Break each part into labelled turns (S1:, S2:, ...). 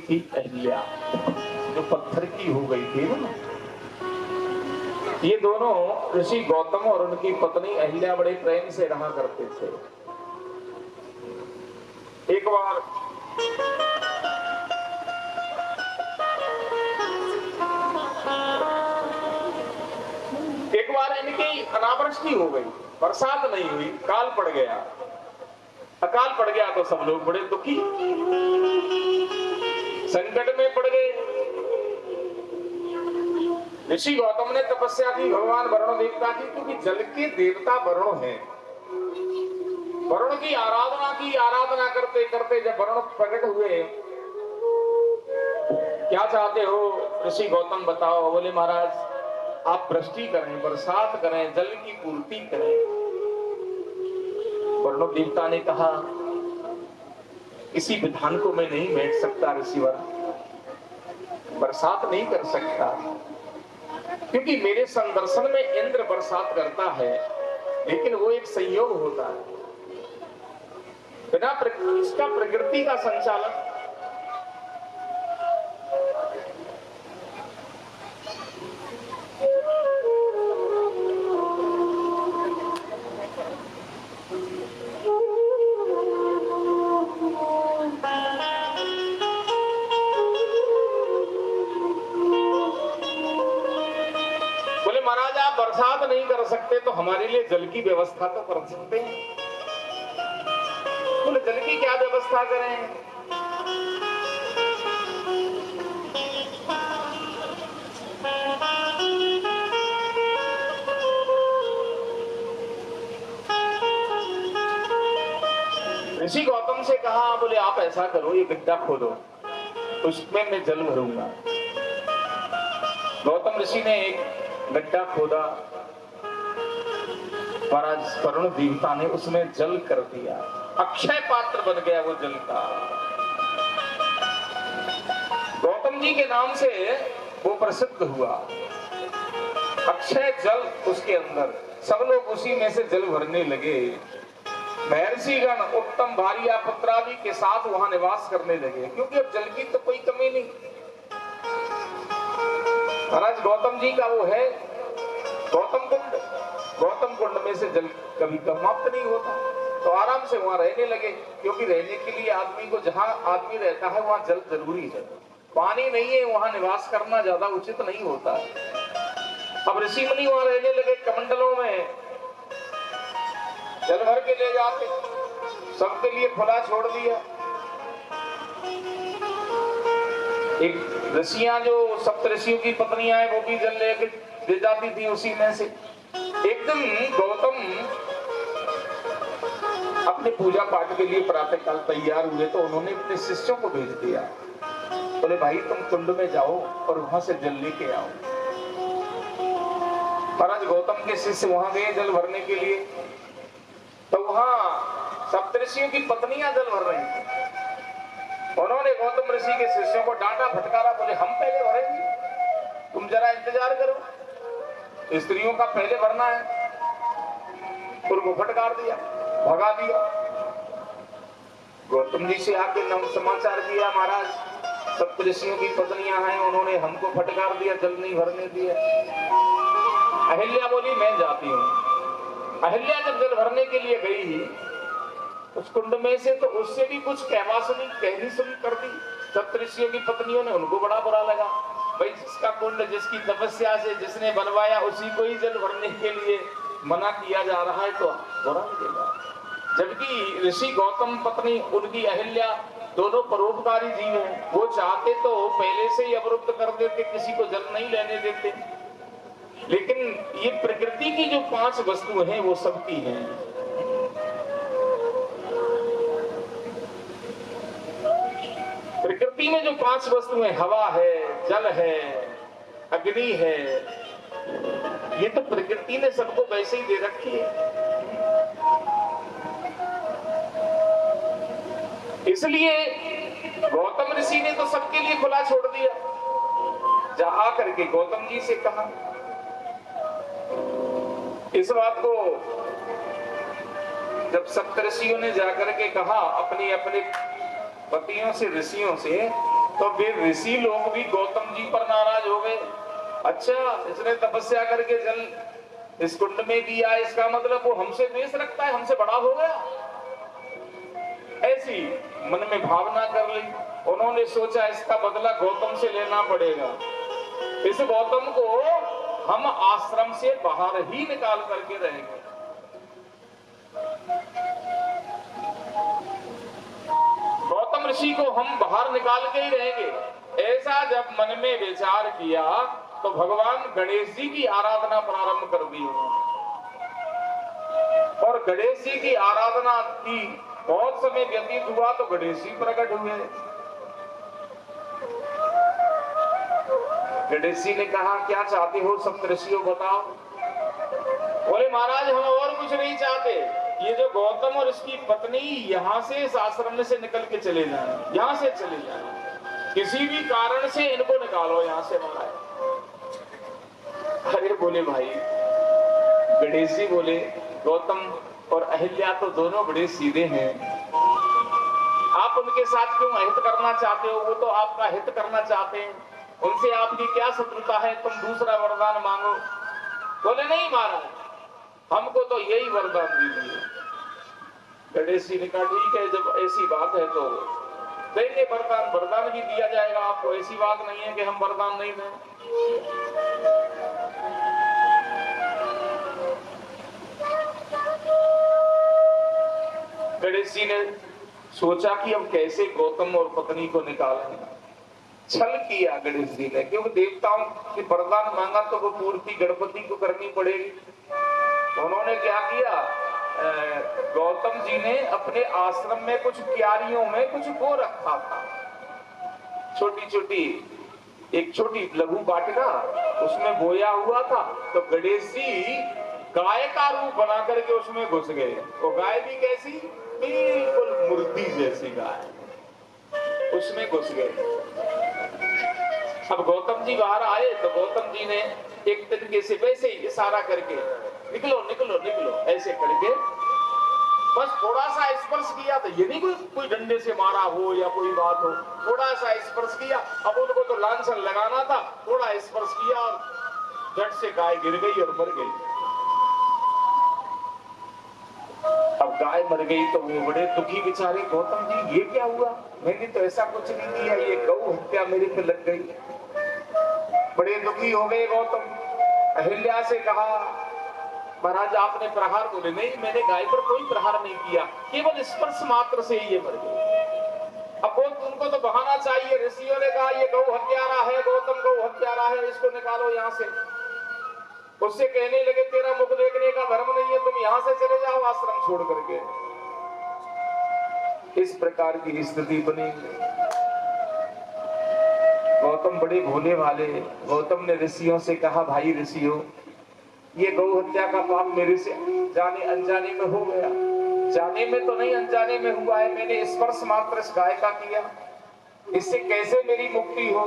S1: थी अहिल्या जो पत्थर की हो गई थी ना। ये दोनों ऋषि गौतम और उनकी पत्नी अहिल्या बड़े प्रेम से रहा करते थे। एक बार इनकी अनावृष्टि हो गई, बरसात नहीं हुई, काल पड़ गया। अकाल पड़ गया तो सब लोग बड़े दुखी, संकट में पड़ गए। ऋषि गौतम ने तपस्या की भगवान वरुण देवता की, क्योंकि जल के देवता वरुण हैं। वरुण की आराधना करते करते जब वरुण प्रकट हुए, क्या चाहते हो ऋषि गौतम बताओ। बोले महाराज आप वृष्टि करें, बरसात करें, जल की पूर्ति करें। वरुण देवता ने कहा इसी विधान को मैं नहीं बैठ सकता ऋषिवर, बरसात नहीं कर सकता, क्योंकि मेरे संदर्शन में इंद्र बरसात करता है, लेकिन वो एक संयोग होता है, बिना इसका प्रकृति का संचालन। महाराज आप बरसात नहीं कर सकते तो हमारे लिए जल की व्यवस्था तो कर सकते हैं। बोले जल की क्या व्यवस्था करें। ऋषि गौतम से कहा, बोले आप ऐसा करो ये गड्ढा खोदो, उसमें मैं जल भरूंगा। गौतम ऋषि ने एक गड्ढा खोदा, महाराज वरुण देवता ने उसमें जल कर दिया, अक्षय पात्र बन गया वो जल का। गौतम जी के नाम से वो प्रसिद्ध हुआ, अक्षय जल उसके अंदर। सब लोग उसी में से जल भरने लगे। महर्षिगण उत्तम भार्या पुत्रादि के साथ वहां निवास करने लगे, क्योंकि अब जल की तो कोई कमी नहीं। महाराज गौतम जी का वो है गौतम कुंड, गौतम कुंड में से जल कभी समाप्त नहीं होता, तो आराम से वहां रहने लगे, क्योंकि रहने के लिए आदमी को, जहां आदमी रहता है वहां जल जरूरी है। पानी नहीं है वहां निवास करना ज्यादा उचित नहीं होता है। अब ऋषि मुनि वहां रहने लगे, कमंडलों में जल भर के ले जाते, सबके लिए खुला छोड़ दिया। एक ऋषियां जो सप्त ऋषियों की पत्नियां हैं वो भी जल ले जाती थी उसी में से। एक दिन गौतम अपने पूजा पाठ के लिए प्रातःकाल तैयार हुए, तो उन्होंने अपने शिष्यों को भेज दिया, बोले भाई तुम कुंड में जाओ और वहां से जल लेके आओ। महाराज गौतम के शिष्य वहां गए जल भरने के लिए, तो वहां सप्तऋषियों की पत्नियां जल भर रही थी। उन्होंने गौतम ऋषि के शिष्यों को डांटा फटकारा, बोले हम पहले भरेंगे, तुम जरा इंतजार करो, स्त्रियों का पहले भरना है। उनको फटकार दिया, भगा दिया। गौतम जी से आके नम समाचार किया, महाराज सप्तऋषियों की पत्नियां हैं, उन्होंने हमको फटकार दिया, जल नहीं भरने दिया। अहिल्या बोली मैं जाती हूँ। अहिल्या जब जल भरने के लिए गई ही उस कुंड में से, तो उससे भी कुछ कहनी सुनी कर दी सप्तऋषियों की पत्नियों ने। उनको बड़ा बुरा लगा, भाई जिसका कुंड जिसकी तपस्या से जिसने बनवाया उसी को ही जल भरने के लिए मना किया जा रहा है, तो बुरा लगेगा। जबकि ऋषि गौतम पत्नी उनकी अहिल्या दोनों परोपकारी जीव हैं, वो चाहते तो पहले से ही अवरुद्ध कर देते, किसी को जल नहीं लेने देते। लेकिन ये प्रकृति की जो 5 वस्तुएं हैं वो सबकी हैं। प्रकृति में जो 5 वस्तुएं, हवा है, जल है, अग्नि है, ये तो प्रकृति ने सबको वैसे ही दे रखी है। इसलिए गौतम ऋषि ने तो सबके लिए खुला छोड़ दिया। जा करके गौतम जी से कहा, इस बात को जब सप्तऋषियों ने जाकर के कहा अपने अपने पतियों से, ऋषियों से, तो फिर ऋषि लोग भी गौतम जी पर नाराज हो गए। अच्छा, इसने तपस्या करके जल इस कुंड में दिया, इसका मतलब वो हमसे द्वेष रखता है, हमसे बड़ा हो गया। ऐसी मन में भावना कर ली। उन्होंने सोचा इसका बदला गौतम से लेना पड़ेगा। इस गौतम को हम आश्रम से बाहर ही निकाल करके रहेंगे। गौतम ऋषि को हम बाहर निकाल के ही रहेंगे। ऐसा जब मन में विचार किया तो भगवान गणेश जी की आराधना प्रारंभ कर दी उन्होंने। और गणेश जी की आराधना की बहुत समय व्यतीत हुआ तो गणेश जी प्रकट हुए। गणेश जी ने कहा, क्या चाहते हो सप्तऋषियों, बताओ। बोले महाराज, हम और कुछ नहीं चाहते, ये जो गौतम और इसकी पत्नी यहाँ से इस आश्रम से निकल के चले जाए, यहाँ से चले जाए, किसी भी कारण से इनको निकालो यहाँ से महाराज। अरे बोले भाई, गणेश जी बोले, गौतम और अहिल्या तो दोनों बड़े सीधे हैं, आप उनके साथ क्यों अहित करना चाहते हो? वो तो आपका हित करना चाहते हैं, उनसे आपकी क्या शत्रुता है? तुम दूसरा वरदान मांगो। बोले नहीं महाराज, हमको तो यही वरदान दीजिए। गणेश जी ने कहा, ठीक है, जब ऐसी बात है तो देंगे वरदान, वरदान भी दिया जाएगा आपको, ऐसी बात नहीं है कि हम वरदान नहीं दें। गणेश जी ने सोचा कि अब कैसे गौतम और पत्नी को निकालें। छल किया गणेश जी ने, क्योंकि देवताओं की वरदान मांगा तो वो पूर्ति गणपति को करनी पड़ेगी। तो उन्होंने क्या किया, गौतम जी ने अपने आश्रम में कुछ क्यारियों में कुछ बो रखा था, छोटी छोटी, एक छोटी लघु वाटिका, उसमें बोया हुआ था। तो गणेश जी गाय का रूप बना करके उसमें घुस गए। वो गाय भी कैसी, बिल्कुल मूर्ति जैसी गाय, उसमें घुस गए। अब गौतम जी बाहर आए तो गौतम जी ने एक तरीके से वैसे ही इशारा करके, निकलो निकलो निकलो, ऐसे करके बस थोड़ा सा स्पर्श किया। तो ये नहीं कोई डंडे से मारा हो या कोई बात हो, थोड़ा सा स्पर्श किया। अब उनको तो लांछन लगाना था, थोड़ा स्पर्श किया और झट से गाय गिर गई और मर गई। अब गाय मर गई तो वो बड़े दुखी बेचारे, गौतम जी ये क्या हुआ, मैंने तो ऐसा कुछ नहीं किया, ये गौ हत्या मेरे पे लग गई। बड़े दुखी हो गए गौतम। अहिल्या से कहा, महाराज आपने प्रहार? बोले नहीं, मैंने गाय पर कोई प्रहार नहीं किया, केवल स्पर्श मात्र से ही ये मर गई। अब उनको तो बहाना चाहिए। ऋषियों ने कहा, ये गौ हत्यारा है, गौतम गौ हत्यारा है, इसको निकालो यहाँ से। उससे कहने लगे, तेरा मुख देखने का धर्म नहीं है, तुम यहाँ से चले जाओ आश्रम छोड़ करके। इस प्रकार की स्थिति बनी। गौतम बड़े भोले भाले। गौतम ने ऋषियों से कहा, भाई ऋषियों, ये गौ हत्या का पाप मेरे से जाने अनजाने में हो गया। जाने में तो नहीं, अनजाने में हुआ है। मैंने स्पर्श मात्र इस गाय का किया, इससे कैसे मेरी मुक्ति हो,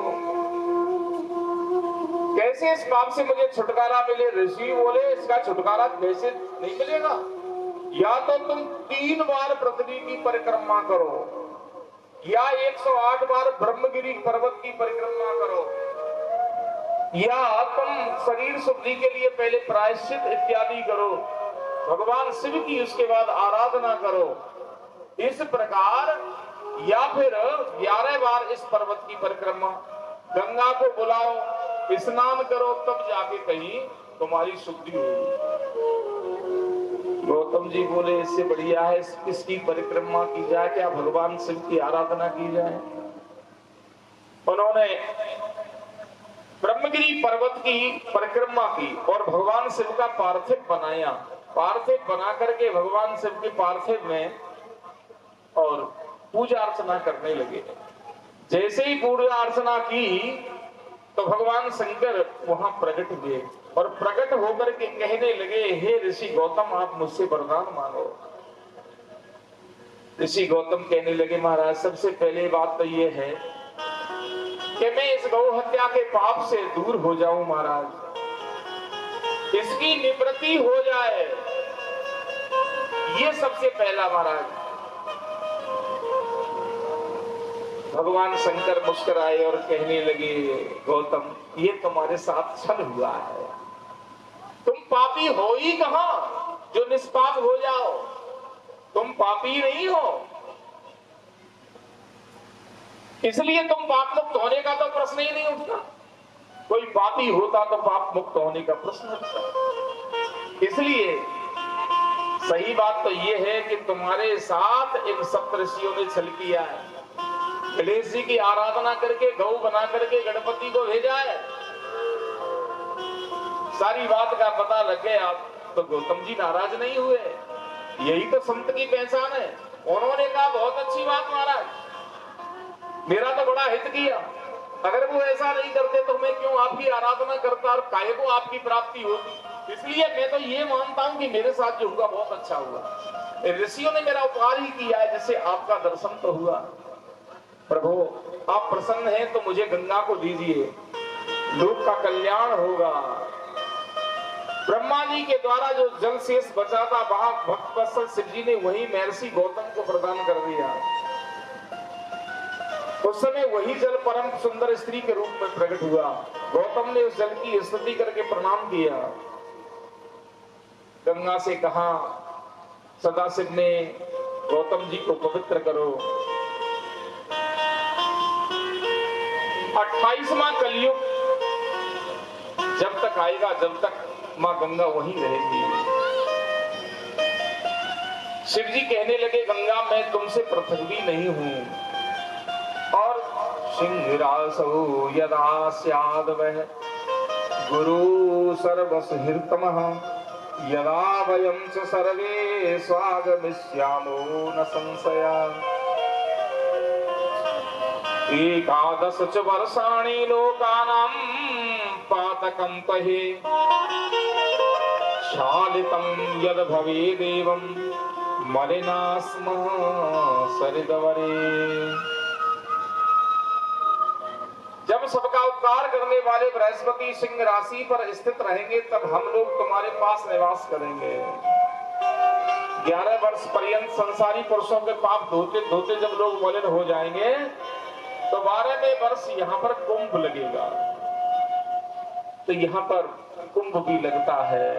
S1: कैसे इस पाप से मुझे छुटकारा मिले? ऋषि बोले, इसका छुटकारा वैसे नहीं मिलेगा, या तो तुम 3 बार पृथ्वी की परिक्रमा करो, या 108 बार ब्रह्मगिरी पर्वत की परिक्रमा करो, या तुम शरीर शुद्धि के लिए पहले प्रायश्चित इत्यादि करो, भगवान शिव की उसके बाद आराधना करो। इस प्रकार, या फिर 11 बार इस पर्वत की परिक्रमा, गंगा को बुलाओ, स्नान करो, तब जाके कहीं तुम्हारी शुद्धि होगी। गौतम जी बोले, इससे बढ़िया है इसकी परिक्रमा की जाए, क्या भगवान शिव की आराधना की जाए। उन्होंने ब्रह्मगिरी पर्वत की परिक्रमा की और भगवान शिव का पार्थिव बनाया। पार्थिव बना करके भगवान शिव के पार्थिव में और पूजा अर्चना करने लगे। जैसे ही पूजा अर्चना की तो भगवान शंकर वहां प्रकट हुए और प्रकट होकर के कहने लगे, हे ऋषि गौतम, आप मुझसे वरदान मांगो। ऋषि गौतम कहने लगे, महाराज सबसे पहले बात तो ये है कि मैं इस गौ हत्या के पाप से दूर हो जाऊं महाराज, इसकी निवृत्ति हो जाए, ये सबसे पहला। महाराज भगवान शंकर मुस्कुराए और कहने लगे, गौतम ये तुम्हारे साथ छल हुआ है। तुम पापी हो ही कहां जो निष्पाप हो जाओ। तुम पापी नहीं हो, इसलिए तुम पाप मुक्त होने का तो प्रश्न ही नहीं उठता। कोई पापी होता तो पाप मुक्त होने का प्रश्न उठता। इसलिए सही बात तो ये है कि तुम्हारे साथ इन सप्तऋषियों ने छल किया है। गणेश जी की आराधना करके गौ बना करके गणपति को भेजा है। सारी बात का पता लग गया तो गौतम जी नाराज नहीं हुए। यही तो संत की पहचान है। उन्होंने कहा बहुत अच्छी बात महाराज, मेरा तो बड़ा हित किया। अगर वो ऐसा नहीं करते तो मैं क्यों आपकी आराधना करता और काहे को आपकी प्राप्ति होती। इसलिए मैं तो ये मानता हूं कि मेरे साथ जो हुआ बहुत अच्छा हुआ। ऋषियों ने मेरा उपकार ही किया है, जिससे आपका दर्शन तो हुआ। प्रभु आप प्रसन्न हैं तो मुझे गंगा को दीजिए, लोक का कल्याण होगा। ब्रह्मा जी के द्वारा जो जल शेष बचा था वहां भक्त वत्सल शिव जी ने वही महर्षि गौतम को प्रदान कर दिया। उस समय वही जल परम सुंदर स्त्री के रूप में प्रकट हुआ। गौतम ने उस जल की स्तुति करके प्रणाम किया। गंगा से कहा, सदाशिव ने गौतम जी को पवित्र करो। 28वां कलयुग जब तक आएगा, जब तक मां गंगा वहीं रहेगी। शिव जी कहने लगे, गंगा मैं तुमसे पृथक भी नहीं हूं। और सिंहरासो यदा स्याद वह गुरु सर्वसुहृतमः यदा वयं च सर्वे स्वागमिष्यामो न संशया। एकादश च वर्षाणि लोकानां पातकं पहे शालितं यद् भवेदेवं मलिना स्म सरिदवरे। जब सबका उपकार करने वाले बृहस्पति सिंह राशि पर स्थित रहेंगे तब हम लोग तुम्हारे पास निवास करेंगे। 11 वर्ष पर्यंत संसारी पुरुषों के पाप धोते धोते जब लोग मलिन हो जाएंगे तो 12वें वर्ष यहाँ पर कुंभ लगेगा। तो यहाँ पर कुंभ भी लगता है।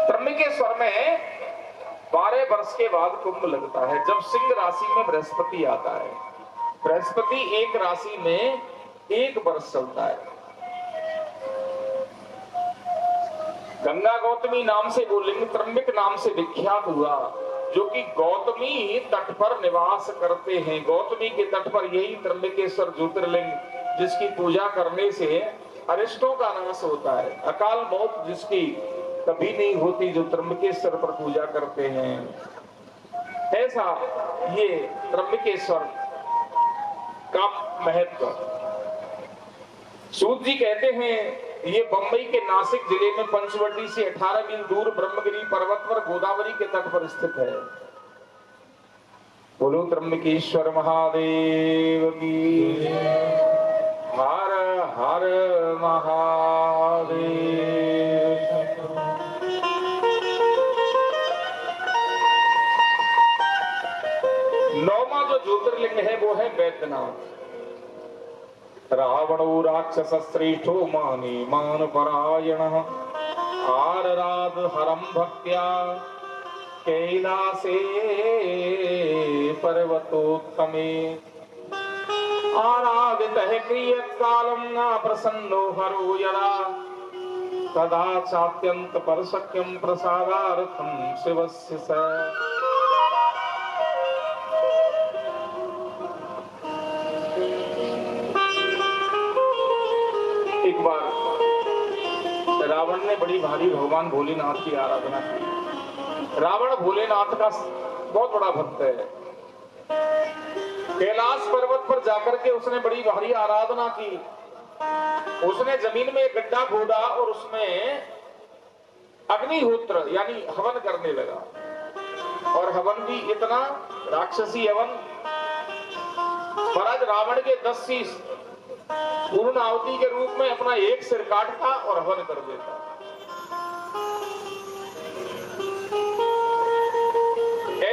S1: त्र्यंबकेश्वर में 12 वर्ष के बाद कुंभ लगता है, जब सिंह राशि में बृहस्पति आता है। बृहस्पति एक राशि में 1 वर्ष चलता है। गंगा गौतमी नाम से वो लिंग त्र्यंबक नाम से विख्यात हुआ, जो कि गौतमी तट पर निवास करते हैं। गौतमी के तट पर यही त्र्यंबकेश्वर ज्योतिर्लिंग, जिसकी पूजा करने से अरिष्टों का नाश होता है। अकाल मौत जिसकी कभी नहीं होती, जो त्र्यंबकेश्वर पर पूजा करते हैं। ऐसा ये त्र्यंबकेश्वर का महत्व। सूत जी कहते हैं ये बंबई के नासिक जिले में पंचवटी से 18 मील दूर ब्रह्मगिरी पर्वत पर गोदावरी के तट पर स्थित है। बोलो त्र्यंबकेश्वर महादेव की। हर हर महादेव। नौवां जो ज्योतिर्लिंग है वो है बैद्यनाथ। रावणो राक्षस श्रेष्ठो माने मान परायण आराध हरम भक्त्या कैलासे पर्वतोत्तमे आराधितः क्रियत कालम न प्रसन्नो हरो यदा तदा चात्यंत परशक्यम प्रसादार्थम शिवस्य स। एक बार रावण ने बड़ी भारी भगवान भोलेनाथ की आराधना की। रावण भोलेनाथ का बहुत बड़ा भक्त है। कैलाश पर्वत पर जाकर के उसने बड़ी भारी आराधना की। उसने जमीन में एक गड्ढा खोदा और उसमें अग्निहोत्र यानी हवन करने लगा। और हवन भी इतना राक्षसी हवन, महाराज रावण के 10 शीश पूर्ण आहुति के रूप में अपना एक सिर काटता और हवन कर देता।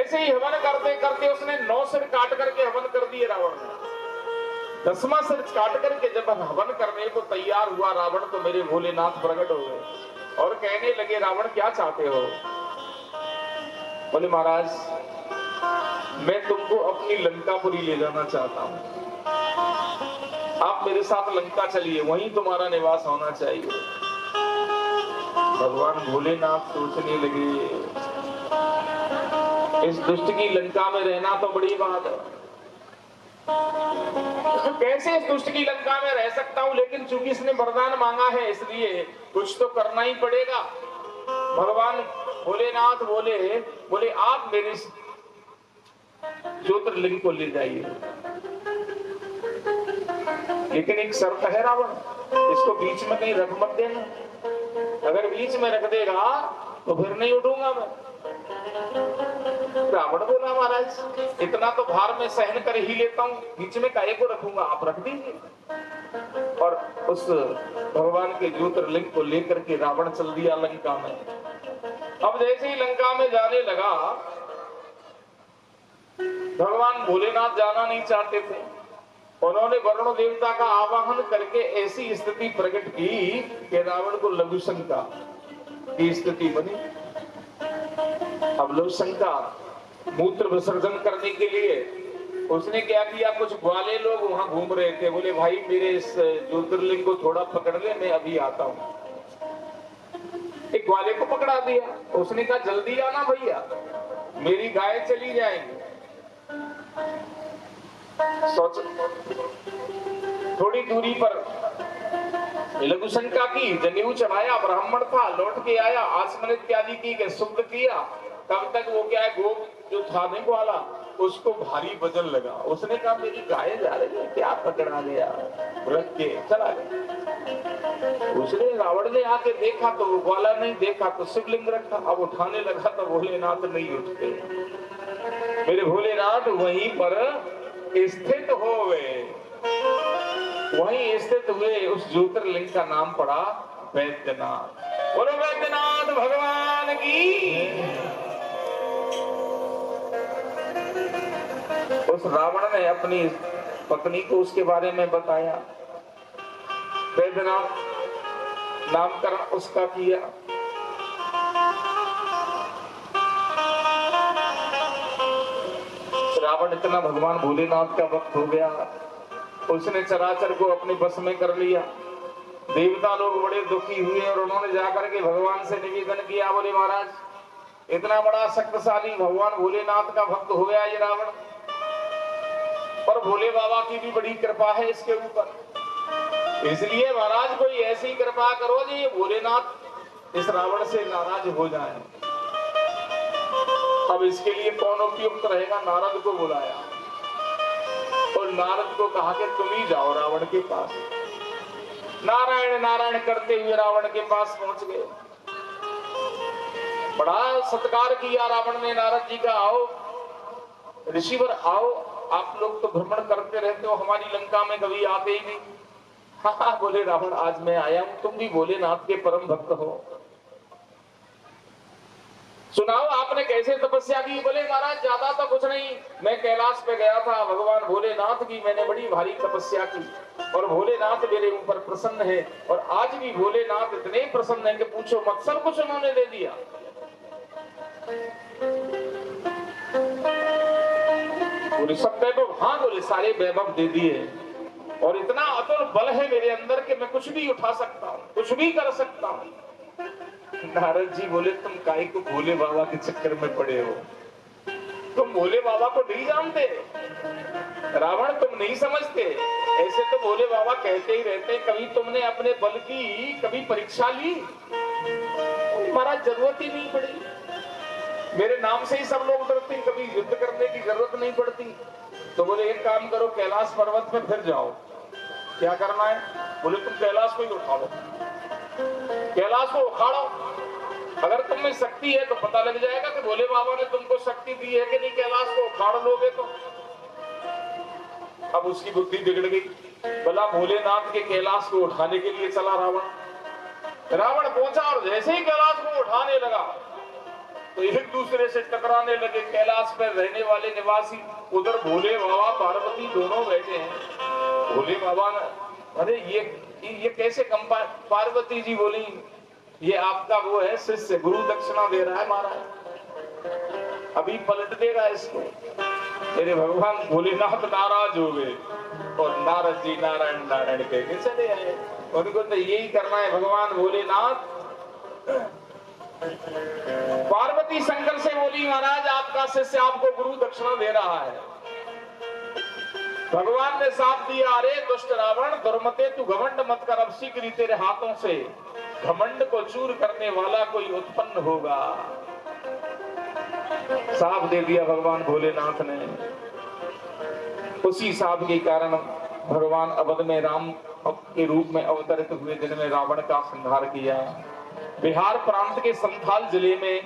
S1: जैसे ही हवन करते करते उसने 9 सिर काट करके हवन कर दिए रावण ने। 10वां सिर काट करके जब हवन करने को तैयार हुआ रावण, तो मेरे भोलेनाथ प्रकट हो गए और कहने लगे, रावण क्या चाहते हो? बोले महाराज, मैं तुमको अपनी लंकापुरी ले जाना चाहता हूं, आप मेरे साथ लंका चलिए, वहीं तुम्हारा निवास होना चाहिए। भगवान भोलेनाथ सोचने लगे, इस दुष्ट की लंका में रहना तो बड़ी बात है, कैसे इस दुष्ट की लंका में रह सकता हूं, लेकिन चूंकि इसने वरदान मांगा है इसलिए कुछ तो करना ही पड़ेगा। भगवान भोलेनाथ बोले आप मेरे ज्योतिर्लिंग को ले जाइए, लेकिन एक शर्त है रावण, इसको बीच में कहीं रख मत देना, अगर बीच में रख देगा तो फिर नहीं उठूंगा मैं। रावण बोला, महाराज इतना तो भार में सहन कर ही लेता हूँ, बीच में काहे को रखूंगा, आप रख दीजिए। और उस भगवान के ज्योतिर्लिंग को लेकर के रावण चल दिया लंका में। अब जैसे ही लंका में जाने लगा, भगवान भोलेनाथ जाना नहीं चाहते थे, उन्होंने वरुण देवता का आवाहन करके ऐसी स्थिति प्रकट की कि रावण को लघु शंका की स्थिति बनी। अब लघु शंका मूत्र विसर्जन करने के लिए उसने क्या किया, कुछ ग्वाले लोग वहां घूम रहे थे, बोले भाई मेरे इस ज्योतिर्लिंग को थोड़ा पकड़ ले, मैं अभी आता हूं। एक ग्वाले को पकड़ा दिया, उसने कहा जल्दी आना भैया, मेरी गाय चली जाएंगी। सोच, थोड़ी दूरी पर लघु शंका की, जनेऊ चढ़ाया, ब्राह्मण था, लौट के आया, आचमन इत्यादि की, शुद्ध किया। तब तक वो क्या है, गोप जो था नहीं वाला, उसको भारी वजन लगा। उसने कहा मेरी गाय जा रही है, क्या पकड़ा गया, रख के चला गया। उसने रावण ने आके देखा तो वो ग्वाला नहीं, देखा तो शिवलिंग रखा। अब उठाने लगा तो भोलेनाथ नहीं उठते। मेरे भोलेनाथ वहीं पर स्थित हो गए, वहीं स्थित हुए। उस ज्योतिर्लिंग का नाम पड़ा वैद्यनाथ। बोलो वैद्यनाथ भगवान की। उस रावण ने अपनी पत्नी को उसके बारे में बताया, वैद्यनाथ नामकरण उसका किया। रावण इतना भगवान भोलेनाथ का भक्त हो गया, उसने चराचर को अपने बस में कर लिया। देवता लोग बड़े दुखी हुए और उन्होंने जाकर के भगवान से निवेदन किया, बोले महाराज इतना बड़ा शक्तिशाली भगवान भोलेनाथ का भक्त हो गया ये रावण, और भोले बाबा की भी बड़ी कृपा है इसके ऊपर, इसलिए महाराज कोई ऐसी कृपा करो जी ये भोलेनाथ इस रावण से नाराज हो जाए। अब इसके लिए कौन उपयुक्त रहेगा? नारद को बुलाया और नारद को कहा कि तुम ही जाओ रावण के पास। नारायण नारायण करते हुए रावण के पास पहुंच गए। बड़ा सत्कार किया रावण ने नारद जी का, आओ ऋषिवर आओ, आप लोग तो भ्रमण करते रहते हो, हमारी लंका में कभी आते ही नहीं। हाँ बोले रावण आज मैं आया हूं, तुम भी भोलेनाथ के परम भक्त हो, सुनाओ आपने कैसे तपस्या की? बोले महाराज ज्यादा तो कुछ नहीं, मैं कैलाश पे गया था, भगवान भोलेनाथ की मैंने बड़ी भारी तपस्या की और भोलेनाथ मेरे ऊपर प्रसन्न है, और आज भी भोलेनाथ इतने प्रसन्न है कि पूछो मत, सब कुछ उन्होंने दे दिया। बोले सब वैभव? हाँ बोले सारे वैभव दे दिए, और इतना अतुल बल है मेरे अंदर कि मैं कुछ भी उठा सकता हूँ, कुछ भी कर सकता हूँ। नारद जी बोले तुम काहे को भोले बाबा के चक्कर में पड़े हो, तुम भोले बाबा को नहीं जानते, रावण तुम नहीं समझते, ऐसे तो भोले बाबा कहते ही रहते, कभी तुमने अपने बल की कभी परीक्षा ली? महाराज जरूरत ही नहीं पड़ी, मेरे नाम से ही सब लोग डरते, कभी युद्ध करने की जरूरत नहीं पड़ती। तो बोले एक काम करो, कैलाश पर्वत पे फिर जाओ। क्या करना है? बोले तुम कैलाश को ही उठाओ, कैलाश को उखाड़ो, अगर तुम में शक्ति है तो पता लग जाएगा कि भोले बाबा ने तुमको शक्ति दी है कि नहीं। कैलाश को उखाड़ लोगे तो अब उसकी बुद्धि बिगड़ गई, बोला भोलेनाथ के कैलाश को उठाने के लिए चला रावण। रावण पहुंचा और जैसे ही कैलाश को उठाने लगा तो एक दूसरे से टकराने लगे। कैलाश पर रहने वाले निवासी, उधर भोले बाबा पार्वती दोनों बैठे हैं। भोले बाबा ने, अरे ये कैसे पार्वती जी बोली, ये आपका वो है शिष्य, गुरु दक्षिणा दे रहा है महाराज, अभी पलट देगा इसको। मेरे भगवान भोलेनाथ नाराज हो गए और नारद जी नारायण नारायण कह के चले आए। उनको तो यही करना है भगवान भोलेनाथ। पार्वती शंकर से बोली, महाराज आपका शिष्य आपको गुरु दक्षिणा दे रहा है। भगवान ने साफ दिया, अरे दुष्ट रावण, दुर्मते तू घमंड मत कर, अब शीघ्र तेरे हाथों से घमंड को चूर करने वाला कोई उत्पन्न होगा। साफ दे दिया भगवान भोलेनाथ ने। उसी साफ के कारण भगवान अवध में राम के रूप में अवतरित हुए, जिन्होंने रावण का संहार किया। बिहार प्रांत के संथाल जिले में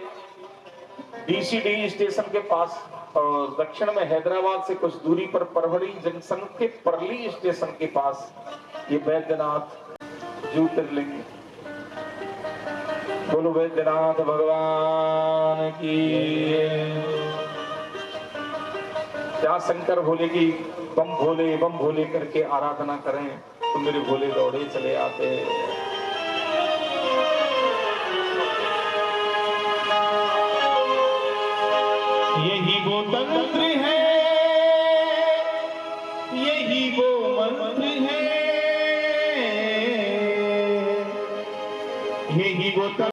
S1: बीसीडी स्टेशन के पास और दक्षिण में हैदराबाद से कुछ दूरी पर परवड़ी जंक्शन के परली स्टेशन के पास ये बैद्यनाथ ज्योतिर्लिंग। बोलो बैद्यनाथ भगवान की। क्या शंकर भोले की बम भोले करके आराधना करें तो मेरे भोले दौड़े चले आते।
S2: यही वो तंत्र है, यही वो मंत्र है, यही वो तंत्र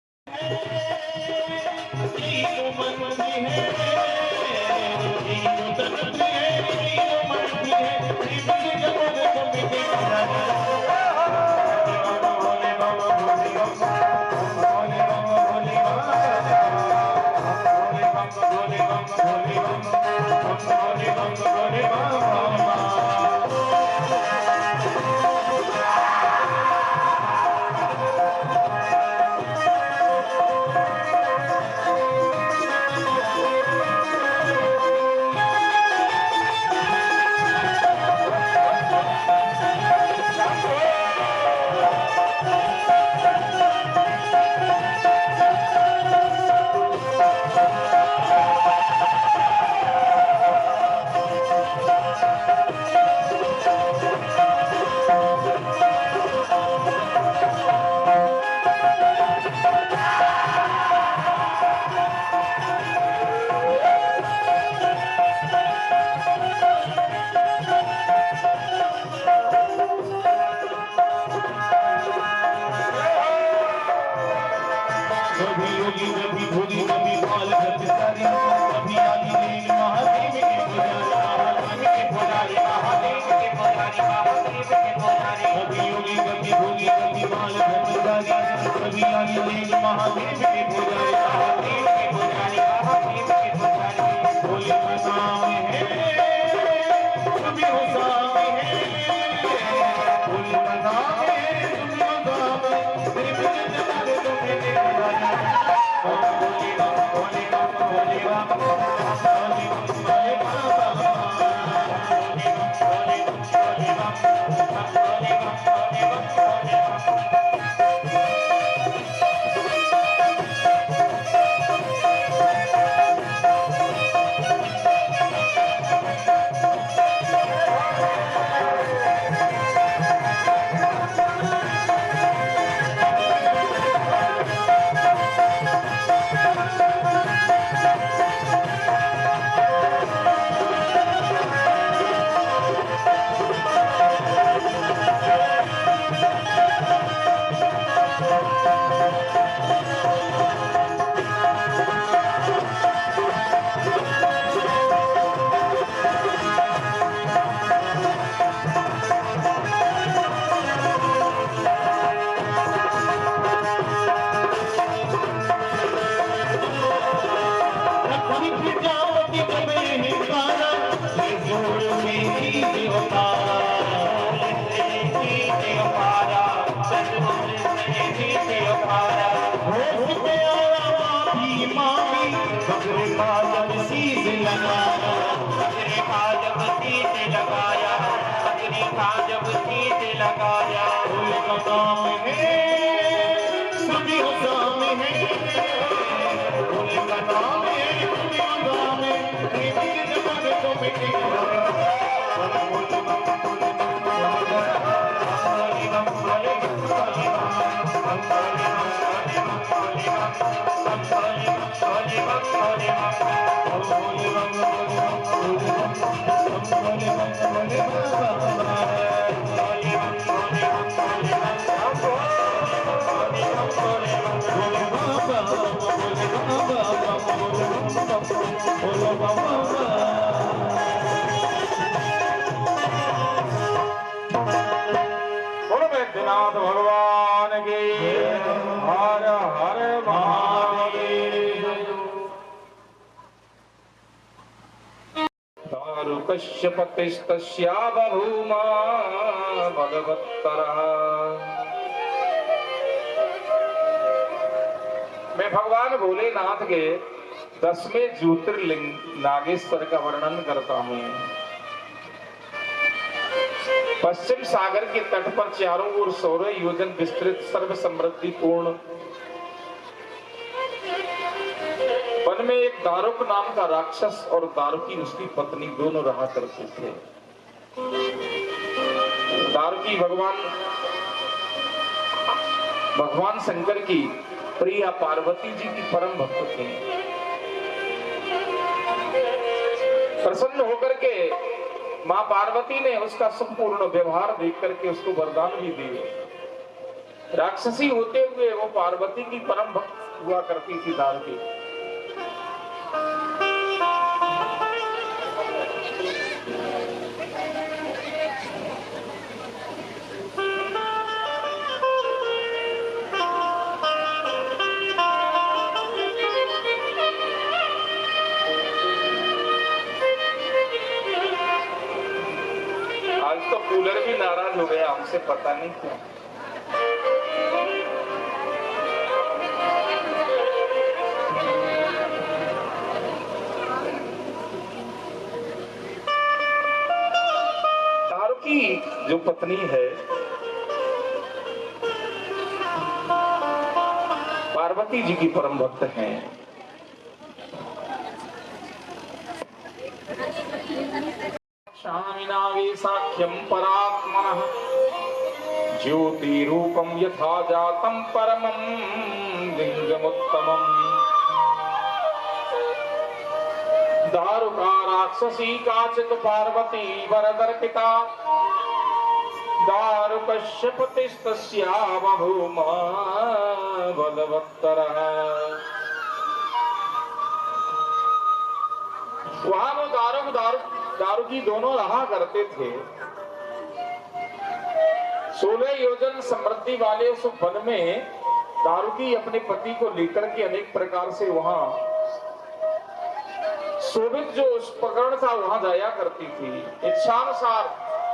S1: नाम बैद्यनाथ भगवान के हर हर महादेव। दारुकस्य पतिस्तस्या बभूमा भगवत्तरः। मैं भगवान भोलेनाथ के 10वें ज्योतिर्लिंग नागेश्वर का वर्णन करता हूँ। पश्चिम सागर के तट पर चारों ओर 16 योजन विस्तृत सर्व समृद्धि पूर्ण वन में एक दारुक नाम का राक्षस और दारुकी उसकी पत्नी दोनों रहा करते थे। दारुकी भगवान शंकर की प्रिया पार्वती जी की परम भक्त थी। प्रसन्न होकर के मां पार्वती ने उसका संपूर्ण व्यवहार देख करके उसको वरदान भी दिए। राक्षसी होते हुए वो पार्वती की परम भक्त हुआ करती थी दारुकी। आज तो कूलर भी नाराज हो गया हमसे, पता नहीं क्यों। दारुकी जो पत्नी है पार्वती जी की परम भक्त हैं। शामिनावे साख्यम परात्मनः ज्योतिरूपम यथा जातम परमं लिंगमुत्तमम्। दारुका राक्षसी काचित् पार्वती वरदर्पिता दारुकस्य पतिस्तस्या बभूमा बलवत्तरः। वहां वो दारुकी दोनों रहा करते थे। 16 योजन समृद्धि वाले उस वन में दारुकी अपने पति को लेकर के अनेक प्रकार से वहां शोभित जो उस प्रकरण था वहां जाया करती थी, इच्छानुसार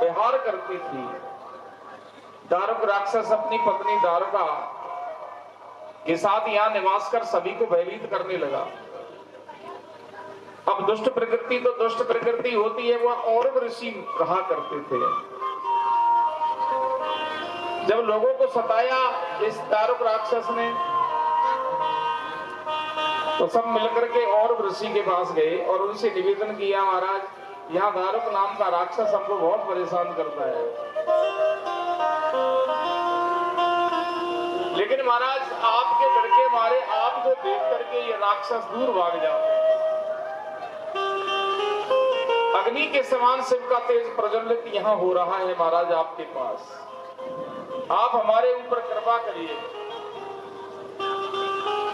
S1: व्यवहार करती थी। दारुक राक्षस अपनी पत्नी दारुका के साथ यहाँ निवास कर सभी को भयभीत करने लगा। अब दुष्ट प्रकृति तो दुष्ट प्रकृति होती है, वह और ऋषि रहा करते थे। जब लोगों को सताया इस दारुक राक्षस ने तो सब मिलकर के और ऋषि के पास गए और उनसे निवेदन किया, महाराज यहाँ दारुक नाम का राक्षस हमको बहुत परेशान करता है, लेकिन महाराज आपके लड़के मारे आपको देख करके ये राक्षस दूर भाग जाते हैं। अग्नि के समान शिव का तेज प्रज्वलित यहाँ हो रहा है महाराज आपके पास, आप हमारे ऊपर कृपा करिए।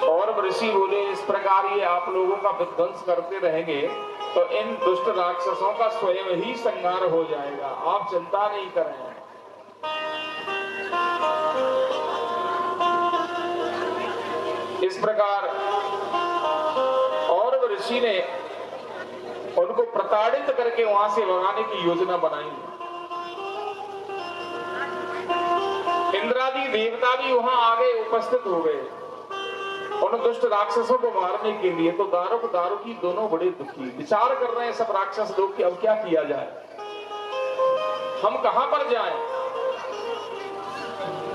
S1: और ऋषि बोले, इस प्रकार ये आप लोगों का विध्वंस करते रहेंगे तो इन दुष्ट राक्षसों का स्वयं ही संहार हो जाएगा, आप चिंता नहीं करें। इस प्रकार और ऋषि ने उनको प्रताड़ित करके वहां से भगाने की योजना बनाई। इंद्रादि देवता भी वहां आ गए, उपस्थित हो गए उन दुष्ट राक्षसों को मारने के लिए। तो दारुक दारुकी दोनों बड़े दुखी विचार कर रहे हैं सब राक्षस लोग कि अब क्या किया जाए, हम कहां पर जाएं,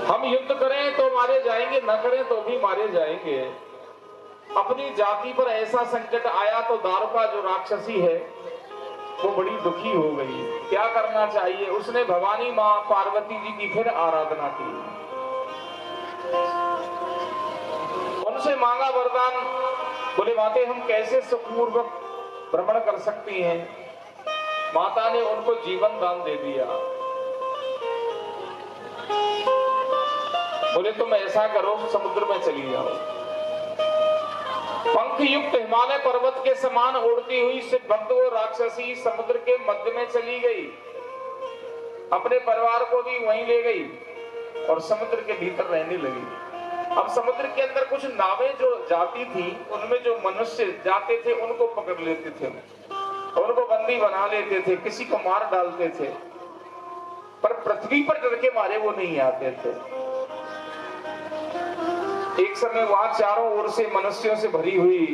S1: हम युद्ध करें तो मारे जाएंगे, न करें तो भी मारे जाएंगे। अपनी जाति पर ऐसा संकट आया तो दारुका जो राक्षसी है वो बड़ी दुखी हो गई। क्या करना चाहिए? उसने भवानी माँ पार्वती जी की फिर आराधना की, उनसे मांगा वरदान। बोले माते हम कैसे सुखपूर्वक भ्रमण कर सकती हैं? माता ने उनको जीवन दान दे दिया। बोले तुम ऐसा करो, समुद्र में चली जाओ। पंख युक्त हिमालय पर्वत के समान उड़ती हुई शिव भक्त वो राक्षसी समुद्र के मध्य में चली गई, अपने परिवार को भी वहीं ले गई और समुद्र के भीतर रहने लगी। अब समुद्र के अंदर कुछ नावें जो जाती थी, उनमें जो मनुष्य जाते थे उनको पकड़ लेते थे, उनको बंदी बना लेते थे, किसी को मार डालते थे, पर पृथ्वी पर डर के मारे वो नहीं आते थे। एक समय वहां चारों ओर से मनुष्यों से भरी हुई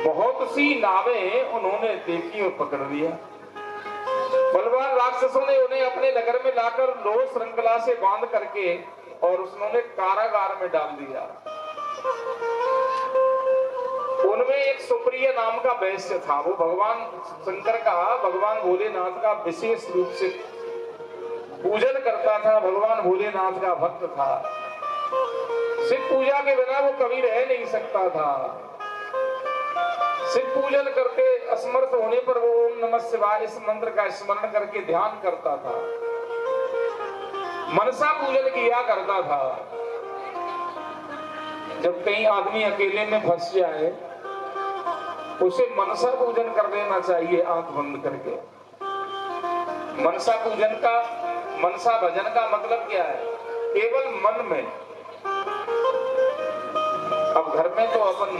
S1: बहुत सी नावें उन्होंने देखी और पकड़ लिया। बलवान राक्षसों ने उन्हें अपने नगर में लाकर लोह श्रृंखला से बांध करके और उन्होंने कारागार में डाल दिया। उनमें एक सुप्रिय नाम का वैश्य था, वो भगवान शंकर का, भगवान भोलेनाथ का विशेष रूप से पूजन करता था, भगवान भोलेनाथ का भक्त था। शिव पूजा के बिना वो कभी रह नहीं सकता था। शिव पूजन करके असमर्थ होने पर वो ओम नमः शिवाय इस मंत्र का स्मरण करके ध्यान करता था, मनसा पूजन किया करता था। जब कहीं आदमी अकेले में फंस जाए, उसे मनसा पूजन कर देना चाहिए आंख बंद करके। मनसा पूजन का, मनसा भजन का मतलब क्या है? केवल मन में। अब घर में तो अपन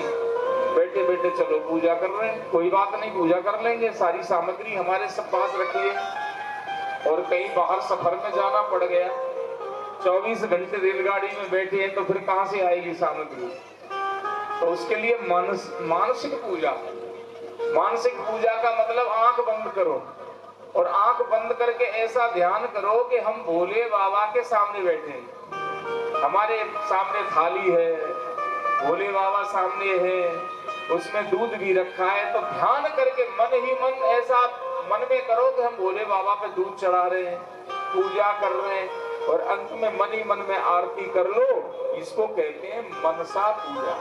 S1: बैठे बैठे चलो पूजा कर रहे हैं, कोई बात नहीं, पूजा कर लेंगे, सारी सामग्री हमारे सब पास रखिए। और कहीं बाहर सफर में जाना पड़ गया, 24 घंटे रेलगाड़ी में बैठे हैं, तो फिर कहां से आएगी सामग्री? तो उसके लिए मानसिक पूजा। मानसिक पूजा का मतलब आंख बंद करो और आंख बंद करके ऐसा ध्यान करो कि हम भोले बाबा के सामने बैठे हैं, हमारे सामने थाली है, भोले बाबा सामने है, उसमें दूध भी रखा है। तो ध्यान करके मन ही मन ऐसा मन में करो कि हम भोले बाबा पे दूध चढ़ा रहे हैं, पूजा कर रहे हैं, और अंत में मन ही मन में आरती कर लो। इसको कहते हैं मनसा पूजा,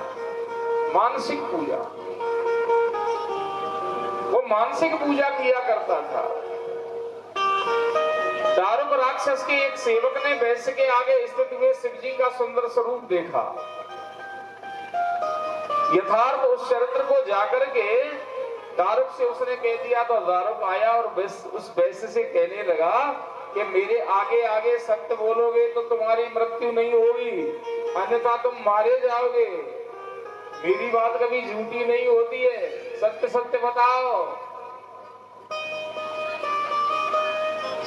S1: मानसिक पूजा। वो मानसिक पूजा किया करता था। दारुक राक्षस के एक सेवक ने वैश्य के आगे स्थित हुए शिव जी का सुंदर स्वरूप देखा। यथार्थ उस चरित्र को जाकर के दारुक से उसने कह दिया, तो दारुक आया और उस वैश्य से कहने लगा कि मेरे आगे आगे सत्य बोलोगे तो तुम्हारी मृत्यु नहीं होगी, अन्यथा तुम मारे जाओगे। मेरी बात कभी झूठी नहीं होती है, सत्य सत्य बताओ।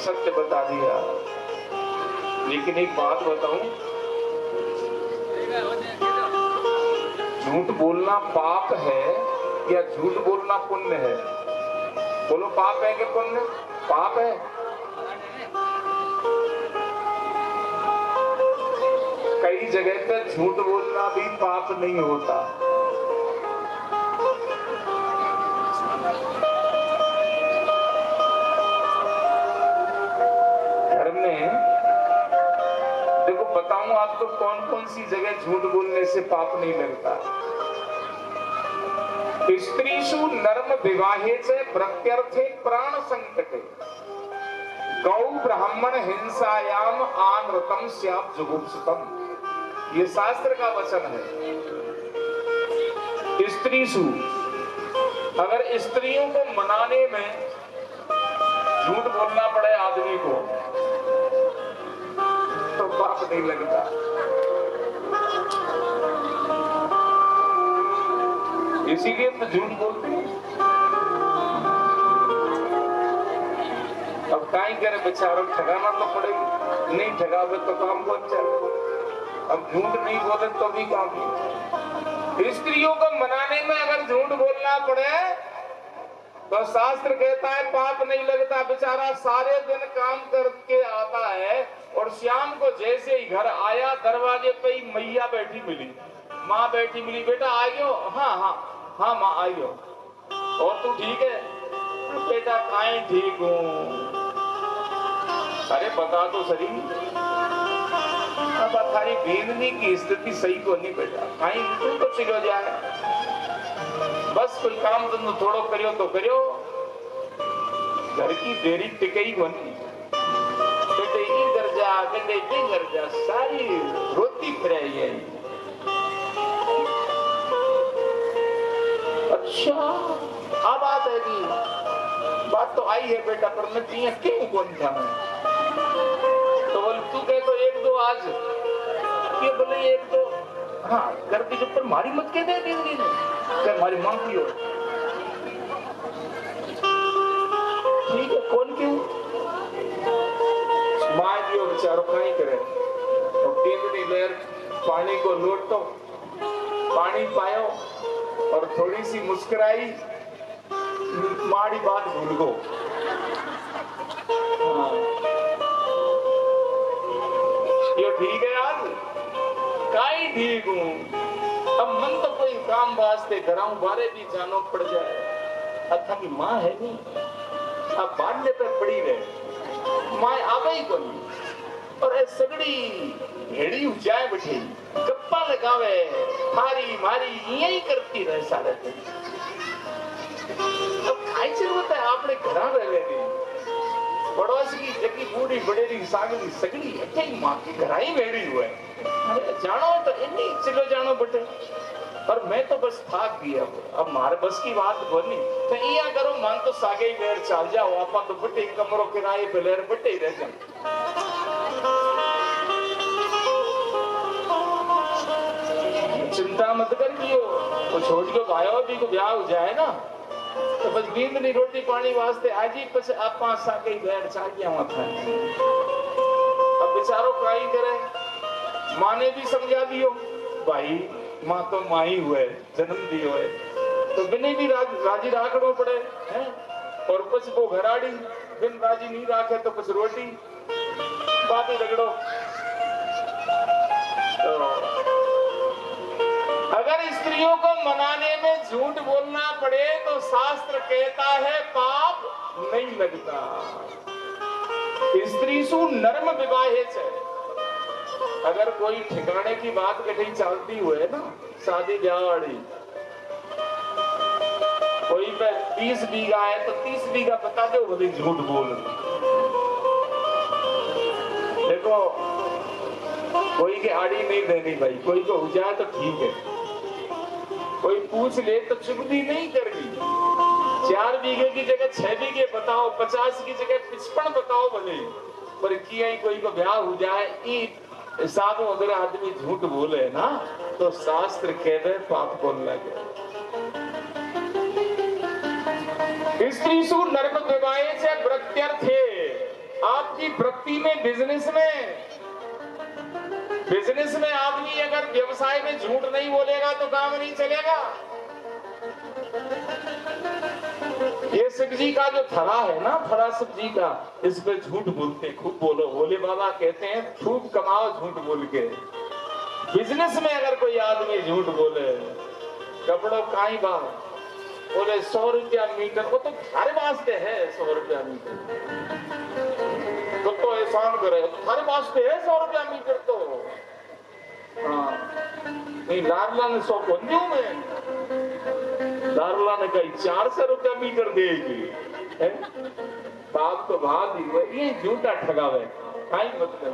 S1: सत्य बता दिया। लेकिन एक बात बताऊं, झूठ बोलना पाप है या झूठ बोलना पुण्य है? बोलो, पाप है कि पुण्य? पाप है। कई जगह पे झूठ बोलना भी पाप नहीं होता। घर में देखो, बताऊं आपको कौन कौन सी जगह झूठ बोलने से पाप नहीं लगता। स्त्रीषु नर्म विवाहे से प्रत्यर्थे प्राण संकटे, गौ ब्राह्मण हिंसायाम आनृतम स्यात् जुगुप्सितम। ये शास्त्र का वचन है। स्त्रीषु, अगर स्त्रियों को मनाने में झूठ बोलना पड़े आदमी को तो पाप नहीं लगता। इसीलिए तो झूठ बोलते हैं। अब काई करे बेचारों, ठगाना तो पड़ेगी, नहीं ठगावे तो काम कौन चले। अब झूठ नहीं बोले तो भी काम नहीं। स्त्रियों को मनाने में अगर झूठ बोलना पड़े तो शास्त्र कहता है पाप नहीं लगता। बेचारा सारे दिन काम करके आता है और शाम को जैसे ही घर आया, दरवाजे पे ही मैया बैठी मिली, माँ बैठी मिली, बेटा आइयो? हाँ हाँ हाँ माँ आइयो। और तू ठीक है? बेटा काहे ठीक हूँ। अरे बता तो सही, अब थारी बेननी की स्थिति सही को नहीं बेटा, काहे तू तो चिलो जाए। बस कोई काम धंधो थोड़ो करियो तो करियो, घर की देरी टिकई कोनी। कदे इधर जा कदे इधर जा, सारी रोती फिरे ये। अच्छा अब बात है कि बात तो आई है बेटा, पर मैं तिया क्यों कौन था मैं। तो बोल तू कहे तो एक दो आज ये बोले एक दो, हाँ घर के ऊपर मारी मत के दे दीदी ने मारी मां की हो। ठीक है कौन क्यों मार दियो बेचारो कहीं करे। तो तीन लेर पानी को लोट तो पानी पायो और थोड़ी सी मुस्कुराई, माड़ी बात भूल गो। हाँ। ये ठीक है यार, काई ठीक हूँ। अब मन तो कोई काम वास्ते घराऊ बारे भी जानो पड़ जाए। अथा की माँ है नहीं, अब बांधने पे पड़ी रहे, माँ आवे ही को नहीं। और ऐ सगड़ी भेड़ी जाए बैठी गप्पा लगावे, मारी मारी यही करती रहे सारे दिन। अब खाई जरूरत है आपने घरा रह लेनी। पड़ोस की जगी बूढ़ी बड़ेरी सागरी सगड़ी अठे ही माँ की घरा ही भेड़ी हुए। अरे जानो तो इन्हीं चलो जानो बटे, पर मैं तो बस थाक गया। अब मारे बस की बात बोलनी तो इया करो, मान तो सागे ही लेर चल जाओ, आपा तो बटे कमरों किराए पे लेर बटे ही रह जाओ। चिंता मत कर कियो, तो छोड़ के भायो भी को ब्याह हो जाए ना, तो बस नींद नहीं रोटी पानी वास्ते आज ही पछ आपा सागे ही लेर चल गया माथा। अब बेचारो काई करे, माँ ने भी समझा दियो भाई माँ तो माँ ही हुए, जन्म दियो है तो बिने भी राजी राखड़ो पड़े हैं। और कुछ वो घराड़ी बिन राजी नहीं राखे तो कुछ रोटी बातें रगड़ो। तो अगर स्त्रियों को मनाने में झूठ बोलना पड़े तो शास्त्र कहता है पाप नहीं लगता। स्त्री सु नर्म विवाहे से, अगर कोई ठिकाने की बात कहीं चलती हुए ना, शादी ब्याह वाली, कोई पे 30 बीघा है तो 30 बीघा बता दो, बोले झूठ बोल। देखो कोई के आड़ी नहीं देनी भाई, कोई को हो जाए तो ठीक है, कोई पूछ ले तो चुगली नहीं करनी। 4 बीघे की जगह 6 बीघे बताओ, 50 की जगह 55 बताओ भले, पर किया ही कोई को ब्याह हो जाए साधु अगर आदमी झूठ बोले ना तो शास्त्र कहते पाप बोलने लगे। स्त्री सु नर्म विवाहे से वृत्त्यर्थे, आपकी वृत्ति में बिजनेस में आदमी अगर व्यवसाय में झूठ नहीं बोलेगा तो काम नहीं चलेगा। ये शिव जी का जो थड़ा है ना, थड़ा शिव जी का, इस पे झूठ बोलते खूब बोलो। भोले बाबा कहते हैं खूब कमाओ झूठ बोल के। बिजनेस में अगर कोई आदमी झूठ बोले, कपड़ों का ही बात बोले 100 रुपया मीटर, वो तो थारे वास्ते है 100 रुपया मीटर, तो एहसान करे तो थारे वास्ते है 100 रुपया मीटर। तो हाँ नहीं, लाडला ने 100 को दूं मैं, दारुला ने कही 400 रुपया मीटर देगी। बाप तो भाग ही ये झूठा ठगावे, काई मतलब।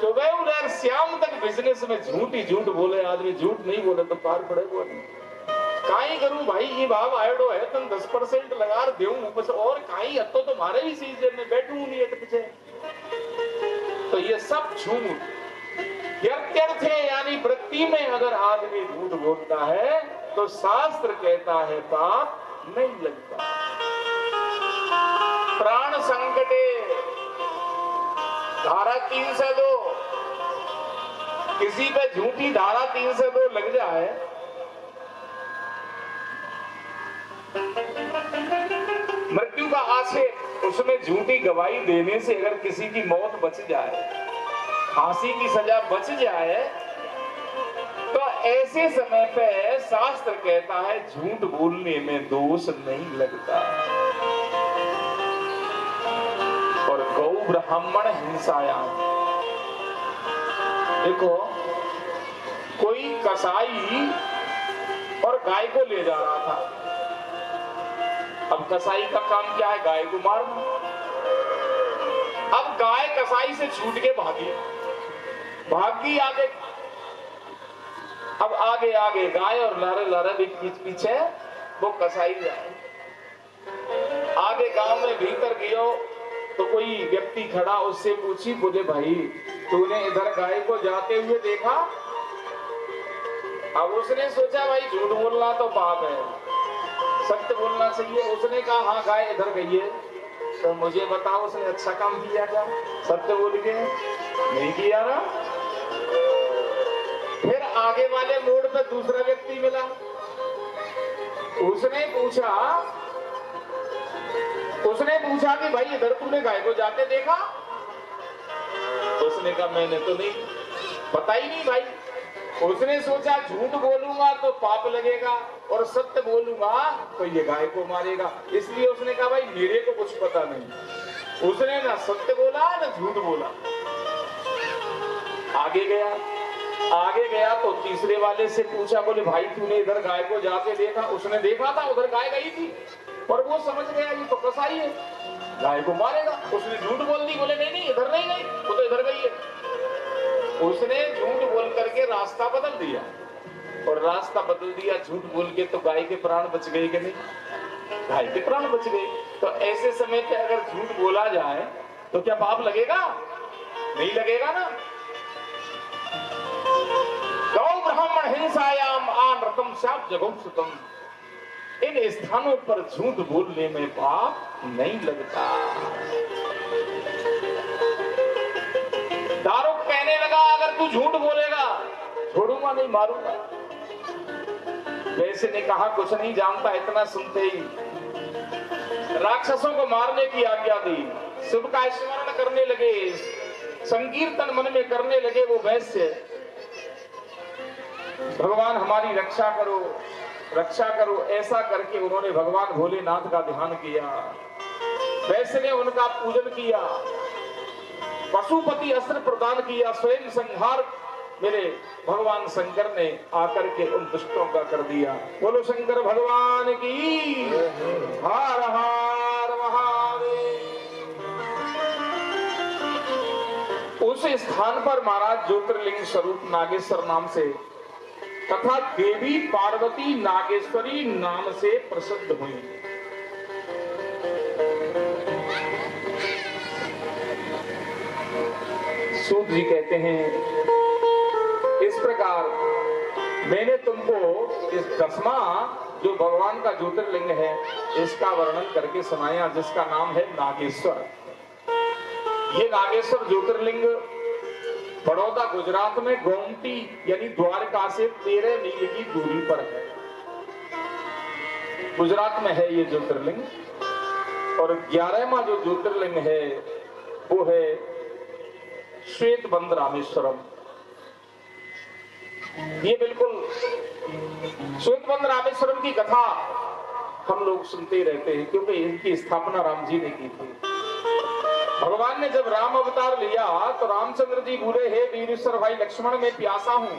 S1: तो वह उधर श्याम तक बिजनेस में झूठ ही झूठ बोले आदमी, झूठ नहीं बोले तो पार पड़ेगा नहीं। काई करूं भाई, ये भाव आयोडो है तुम 10% लगा देऊं बस, और काई हत्तो तो मारे भी सीजन में बैठूं नहीं है पीछे। तो ये सब झूठ व्यर्थ है, यानी वृत्ति में अगर आदमी झूठ बोलता है तो शास्त्र कहता है पाप नहीं लगता। प्राण संकटे धारा 302, किसी पे झूठी धारा 302 लग जाए मृत्यु का आशय, उसमें झूठी गवाही देने से अगर किसी की मौत बच जाए, फांसी की सजा बच जाए, तो ऐसे समय पे शास्त्र कहता है झूठ बोलने में दोष नहीं लगता। और गौ ब्राह्मण हिंसाया, देखो कोई कसाई और गाय को ले जा रहा था। अब कसाई का काम क्या है? गाय को मारना। अब गाय कसाई से छूट के भागी आगे। अब आगे आगे गाय और लारे लारे पीछे वो कसाई जाए। आगे गांव में भीतर गयो तो कोई व्यक्ति खड़ा, उससे पूछी, बोले भाई तूने इधर गाय को जाते हुए देखा? अब उसने सोचा भाई झूठ बोलना तो पाप है, सत्य बोलना चाहिए। उसने कहा हाँ गाय इधर गई है। तो मुझे बताओ उसने अच्छा काम किया क्या? सत्य बोल के नहीं किया ना। फिर आगे वाले मोड़ पे दूसरा व्यक्ति मिला, उसने पूछा कि भाई इधर तूने गाय को जाते देखा? उसने कहा मैंने तो नहीं, पता ही नहीं भाई। उसने सोचा झूठ बोलूंगा तो पाप लगेगा और सत्य बोलूंगा तो ये गाय को मारेगा, इसलिए उसने कहा भाई मेरे को कुछ पता नहीं। उसने ना सत्य बोला ना झूठ बोला। आगे गया तो तीसरे वाले से पूछा, बोले भाई तूने इधर गाय को जाके देखा? उसने देखा था, उधर गाय गई थी, पर वो समझ गया ये तो कसाई है, गाय को मारेगा। उसने झूठ बोल दी, बोले नहीं इधर नहीं गई, वो तो इधर गई है। उसने झूठ बोल करके रास्ता बदल दिया, और रास्ता बदल दिया झूठ बोल के, तो गाय के प्राण बच गए कि नहीं? गाय के प्राण बच गए। तो ऐसे समय पे अगर झूठ बोला जाए तो क्या पाप लगेगा? नहीं लगेगा ना। गौ ब्राह्मण हिंसायाम आनृतम स्यात् जगुंसुतम, इन स्थानों पर झूठ बोलने में पाप नहीं लगता। दारुक कहने लगा अगर तू झूठ बोलेगा छोड़ूंगा नहीं, मारूंगा। वैसे ने कहा कुछ नहीं जानता, इतना सुनते ही राक्षसों को मारने की आज्ञा दी। शिव का स्मरण करने लगे, संकीर्तन मन में करने लगे वो वैश्य, भगवान हमारी रक्षा करो रक्षा करो। ऐसा करके उन्होंने भगवान भोलेनाथ का ध्यान किया। वैश्य ने उनका पूजन किया, पशुपति अस्त्र प्रदान किया, स्वयं संहार मेरे भगवान शंकर ने आकर के उन दुष्टों का कर दिया। बोलो शंकर भगवान की, हर हर महादेव। उस स्थान पर महाराज ज्योतिर्लिंग स्वरूप नागेश्वर नाम से तथा देवी पार्वती नागेश्वरी नाम से प्रसिद्ध हुई। सूत जी कहते हैं इस प्रकार मैंने तुमको इस 10वां जो भगवान का ज्योतिर्लिंग है इसका वर्णन करके सुनाया, जिसका नाम है नागेश्वर। ये नागेश्वर ज्योतिर्लिंग बड़ौदा गुजरात में गोमती यानी द्वारका से 13 मील की दूरी पर है। गुजरात में है ये ज्योतिर्लिंग। और 11वां जो ज्योतिर्लिंग है वो है श्वेतबंध रामेश्वरम। ये बिल्कुल श्वेतबंध रामेश्वरम की कथा हम लोग सुनते रहते हैं, क्योंकि इनकी स्थापना राम जी ने की थी। भगवान ने जब राम अवतार लिया तो रामचंद्र जी बोले, हे वीरेश्वर भाई लक्ष्मण, मैं प्यासा हूं,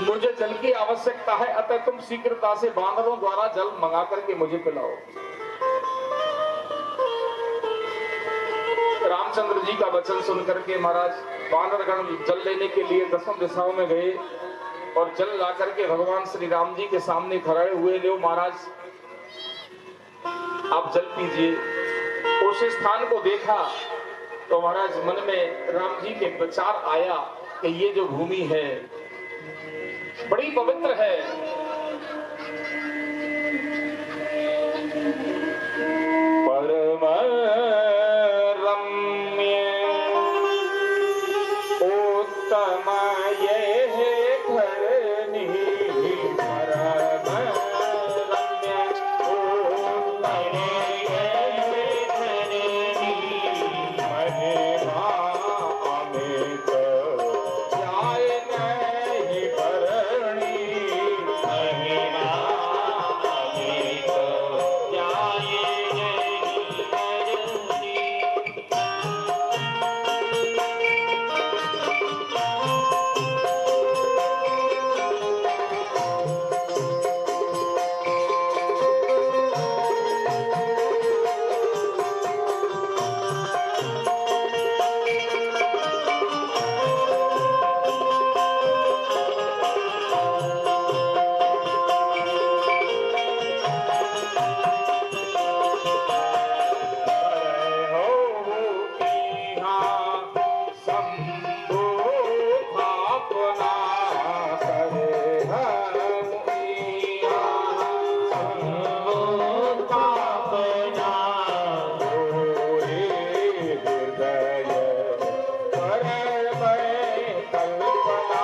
S1: मुझे जल की आवश्यकता है, अतः तुम शीघ्रता से बानरों द्वारा जल मंगा करके मुझे पिलाओ। रामचंद्र जी का वचन सुनकर के महाराज वानरगण जल लेने के लिए 10 दिशाओं में गए और जल ला करके भगवान श्री राम जी के सामने खड़े हुए। लो महाराज आप जल पीजिए। उस स्थान को देखा तो महाराज मन में राम जी के विचार आया कि ये जो भूमि है बड़ी पवित्र है। परम रम्य उत्तम ये धरनी, परम रम्य उत्तम महिमा अमित जाय नहीं
S2: हृदय पर मैं कल्पना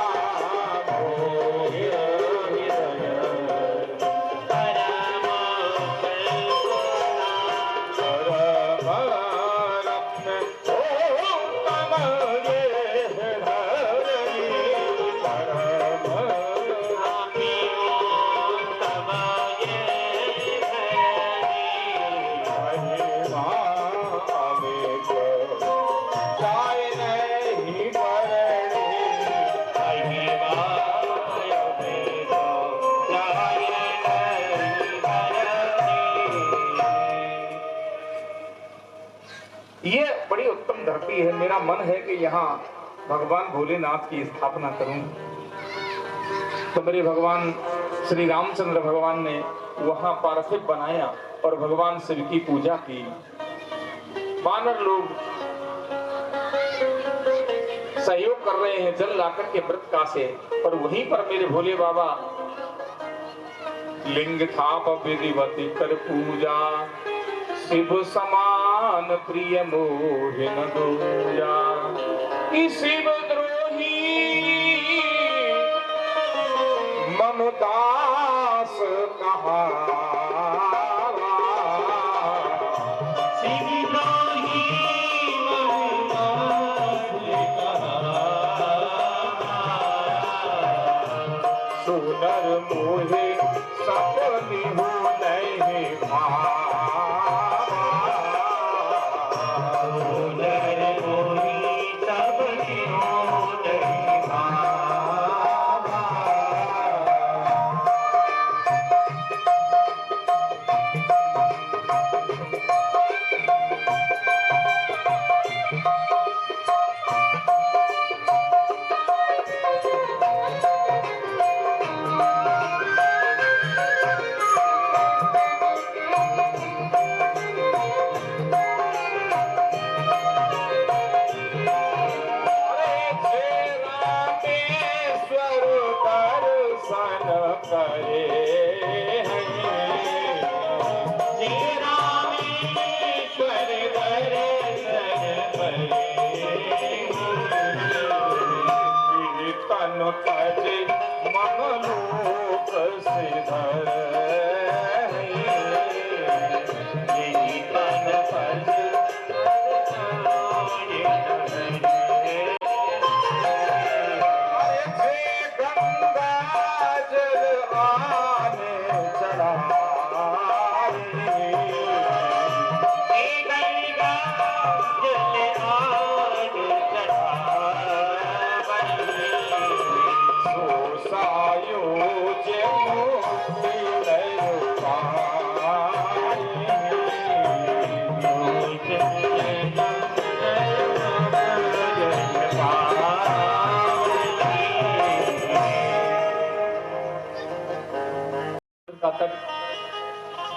S2: मोहि हृदय परम रत्न उत्तम ये धरणी परम
S1: ये बड़ी उत्तम धरती है। मेरा मन है कि यहाँ भगवान भोलेनाथ की स्थापना करूं। तो मेरे भगवान श्री रामचंद्र भगवान ने वहां पार्थिव बनाया और भगवान शिव की पूजा की। वानर लोग सहयोग कर रहे हैं जल लाकर के मृतका से, और वहीं पर मेरे भोले बाबा लिंग थाप विधिवती कर पूजा, शिव समान प्रिय मोहि न दूजा। कि शिव द्रोही मम दास कहावा, शिव द्रोही मम दास कहावा। सुनर मोहे सपनि हो नहीं भावा,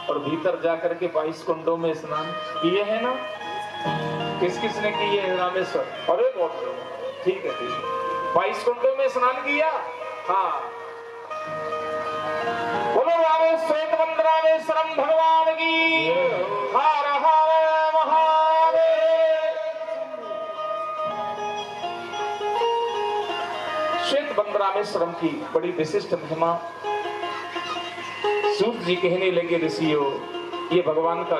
S1: और भीतर जाकर के 22 कुंडों में स्नान किए हैं ना। किस किस ने किए हैं रामेश्वर? अरे बहुत ठीक है, ठीक है। 22 कुंडों में स्नान किया। हाँ, बोलो रामेश्वर रामेश्वरम भगवान की हर हर महादेव। श्वेत बंद रामेश्वरम की बड़ी विशिष्ट महिमा सूत जी कहने लगे, ऋषियों, ये भगवान का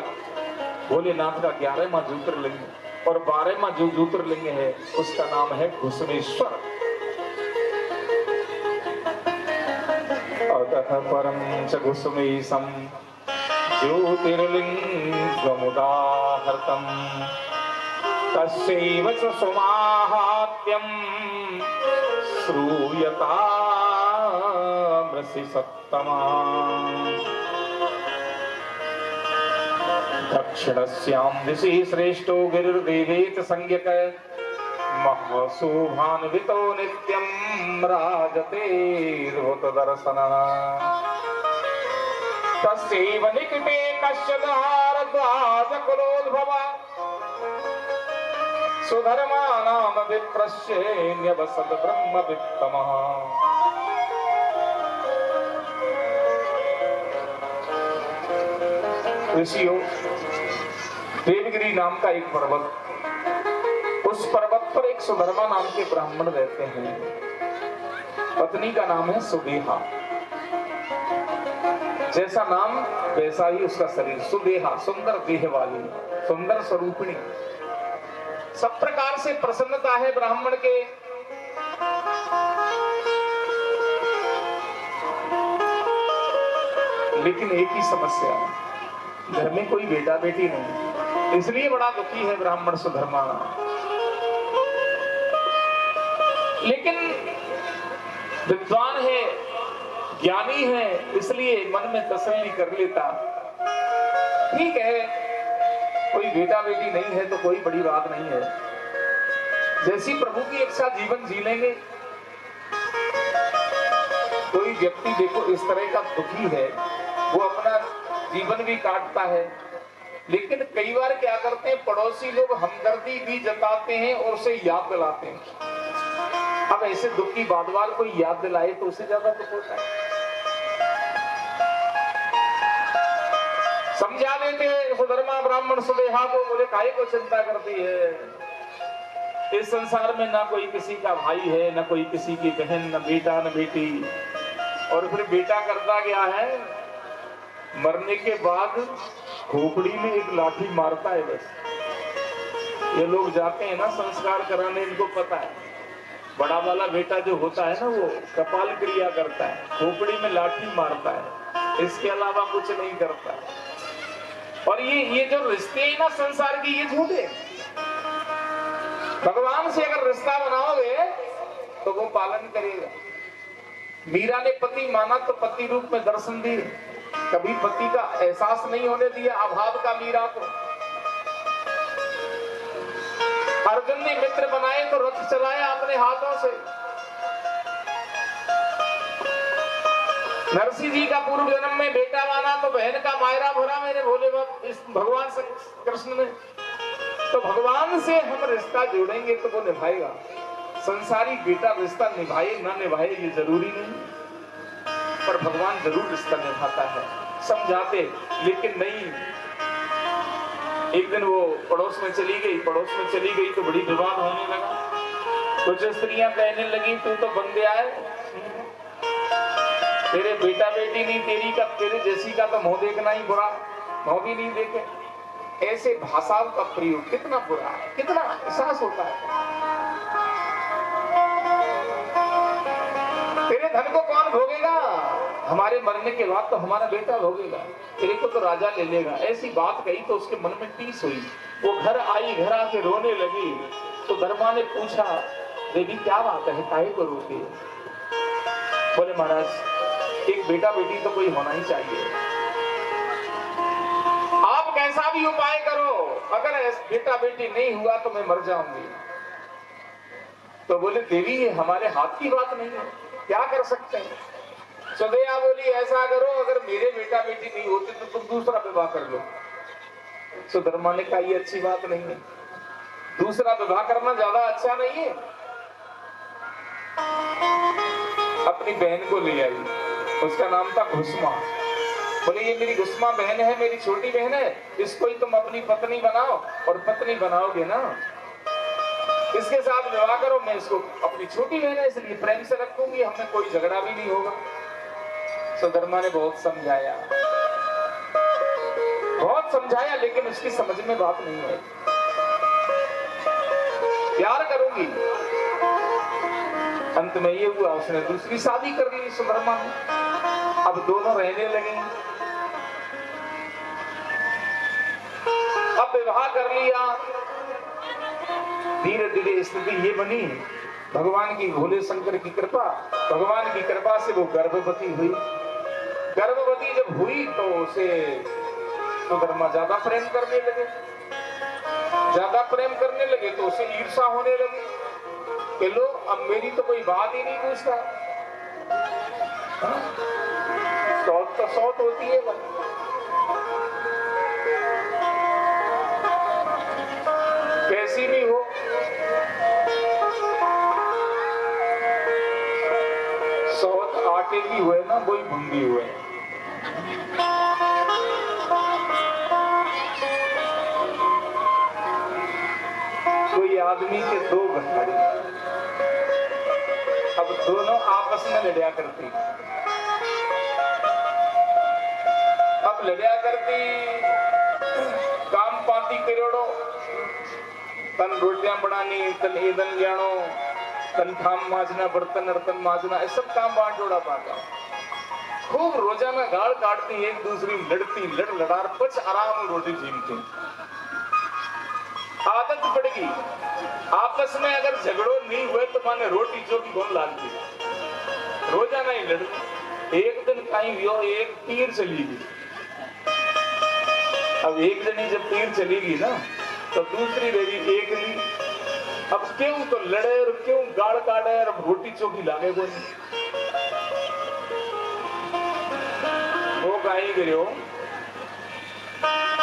S1: भोलेनाथ का 11वां ज्योतिर्लिंग और 12वां जो ज्योतिर्लिंग है उसका नाम है घुसमेश्वर। अतः परम च घुसमेशम ज्योतिर्लिंगमुदाहृतम् तस्यैव च सुमाहात्म्यं श्रूयतामसि सत्तमा। दक्षिणस्यां दिशि श्रेष्ठो गिरिर्देवेत संज्ञक महशोभान्वितो नित्यं राजते भूतदर्शनः। तस्यैव निकटे कश्चिद् भारद्वाजकुलोद्भवः सुधर्मानां विप्रस्य न्यवसत् ब्रह्मवित्तमः। ऋषियों, देवगिरी नाम का एक पर्वत उस पर्वत पर एक सुधर्मा नाम के ब्राह्मण रहते हैं। पत्नी का नाम है सुदेहा। जैसा नाम वैसा ही उसका शरीर, सुदेहा, सुंदर देह वाली, सुंदर स्वरूपिणी। सब प्रकार से प्रसन्नता है ब्राह्मण के। लेकिन एक ही समस्या, घर में कोई बेटा बेटी नहीं, इसलिए बड़ा दुखी है ब्राह्मण सुधर्मा। लेकिन विद्वान है, ज्ञानी है, इसलिए मन में तसल्ली कर लेता, ठीक है कोई बेटा बेटी नहीं है तो कोई बड़ी बात नहीं है, जैसी प्रभु की इच्छा जीवन जी लेंगे। कोई व्यक्ति देखो इस तरह का दुखी है, वो अपना जीवन भी काटता है, लेकिन कई बार क्या करते हैं, पड़ोसी लोग हमदर्दी भी जताते हैं और उसे याद दिलाते हैं। अब ऐसे दुख की बात बार कोई याद दिलाए तो उससे ज्यादा दुख होता है। समझा देते सुधर्मा ब्राह्मण सुदेहा को, बोले काहे को चिंता करती है, इस संसार में ना कोई किसी का भाई है, ना कोई किसी की बहन, ना बेटा ना बेटी। और फिर बेटा करता क्या है, मरने के बाद खोपड़ी में एक लाठी मारता है बस। ये लोग जाते हैं ना संस्कार कराने, इनको पता है बड़ा वाला बेटा जो होता है ना वो कपाल क्रिया करता है, खोपड़ी में लाठी मारता है, इसके अलावा कुछ नहीं करता है। और ये जो रिश्ते हैं ना संसार की, ये झूठे। भगवान से अगर रिश्ता बनाओगे तो वो पालन करेगा। मीरा ने पति माना तो पति रूप में दर्शन दिए, कभी पति का एहसास नहीं होने दिया अभाव का मीरा को। अर्जुन ने मित्र बनाए तो रथ चलाया अपने हाथों से। नरसिंह जी का पूर्व जन्म में बेटा माना तो बहन का मायरा भरा मेरे भोले भगवान कृष्ण ने। तो भगवान से हम रिश्ता जोड़ेंगे तो वो निभाएगा। संसारी बेटा रिश्ता निभाए ना निभाए ये जरूरी नहीं, पर भगवान जरूर रिश्ता निभाता है, समझाते। लेकिन नहीं, एक दिन वो पड़ोस में चली गई तो बड़ी विवाद होने लगा। कुछ स्त्रियां कहने लगी तू तो बन गया है, तेरे बेटा बेटी नहीं, तेरे जैसी का तो मुंह देखना ही बुरा, मुंह भी नहीं देखे। ऐसे भाषाओं का प्रयोग कितना बुरा है, कितना एहसास होता है। तेरे धन को कौन भोगेगा, हमारे मरने के बाद तो हमारा बेटा भोगेगा, तेरे को तो राजा ले लेगा। ऐसी बात कही तो उसके मन में टीस हुई। वो घर आई, घर आके रोने लगी। तो धर्मा ने पूछा देवी क्या बात है, काहे को रोती है? बोले महाराज एक बेटा बेटी तो कोई होना ही चाहिए, आप कैसा भी उपाय करो, अगर बेटा बेटी नहीं हुआ तो मैं मर जाऊंगी। तो बोले देवी ये हमारे हाथ की बात नहीं है, क्या कर सकते हैं? सुदेहा बोली ऐसा करो, अगर मेरे बेटा बेटी नहीं होते तो तुम दूसरा विवाह कर लो। सुधर्मा ने कहा ये अच्छी बात नहीं है, दूसरा विवाह करना ज्यादा अच्छा नहीं है। अपनी बहन को ले आई, उसका नाम था घुस्मा। बोले ये मेरी घुस्मा बहन है, मेरी छोटी बहन है, इसको ही तुम अपनी पत्नी बनाओ, और पत्नी बनाओगे ना इसके साथ विवाह करो, मैं इसको अपनी छोटी बहन है इसलिए प्रेम से रखूंगी, हमें कोई झगड़ा भी नहीं होगा। सुधर्मा ने बहुत समझाया लेकिन उसकी समझ में बात नहीं आई। प्यार करूंगी, अंत में ये हुआ उसने दूसरी शादी कर ली सुधर्मा ने। अब दोनों रहने लगे, अब विवाह कर लिया। धीरे धीरे स्थिति ये बनी, भगवान की भोले शंकर की कृपा, भगवान की कृपा से वो गर्भवती हुई। गर्भवती जब हुई तो उसे सुधर्मा ज्यादा प्रेम करने लगे, तो उसे ईर्षा होने लगी कि लो अब मेरी तो कोई बात ही नहीं पूछता। सौत तो सौत होती है, कैसी भी हो, सौत आटे की हुए ना वही बूंदी हुए। कोई आदमी के दो घड़ी, अब दोनों आपस में लड़िया करती। अब लड़िया करती, काम पाती करोड़ो, तन रोटियां बनानी, तन ईंधन जानो, तन थाम माजना, बर्तन अर्तन माजना, ये सब काम बांट जोड़ा पाता। खूब रोजाना गाल काटती, एक दूसरी लड़ती, लड़ार कुछ आराम रोटी झीमती। आदत पड़ गई, आपस में अगर झगड़ो नहीं हुए तो माने रोटी जो की कौन लालती, रोजाना ही लड़ती। एक दिन कहीं यो एक तीर चली गई। अब एक जनी जब तीर चली गई ना तो दूसरी रेडी एक ली। अब क्यों तो लड़े और क्यों गाड़ काटे और रोटी चौकी लागे को नहीं। वो कहीं गयो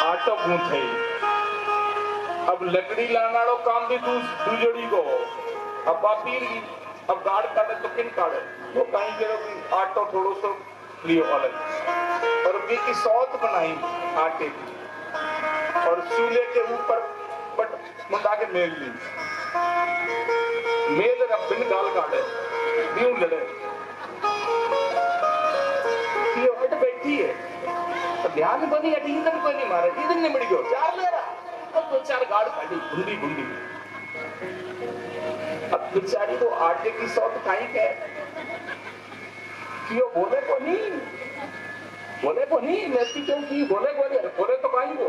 S1: आटो गूंथे। अब लकड़ी लानाड़ो काम भी तू जोड़ी को। अब पापीर की अब गाड़ काटे तो किन काटे। वो कहीं गयो कि आटो थोड़ो सो लियो अलग और वी की सौत बनाई आटे की और चूल्हे के ऊपर बट मुंडा के मेल ली। मेल बिन गाल काटे क्यों लड़े हट बैठी है तो ध्यान बनी ईंधन को नहीं मारे। ईंधन ने मिल गयो चार ले रहा अब दो चार गाड़ काटी गुंडी गुंडी। अब बेचारी को आटे की सौत खाई के क्यों बोले को नहीं मैसी क्यों की बोले तो कहीं वो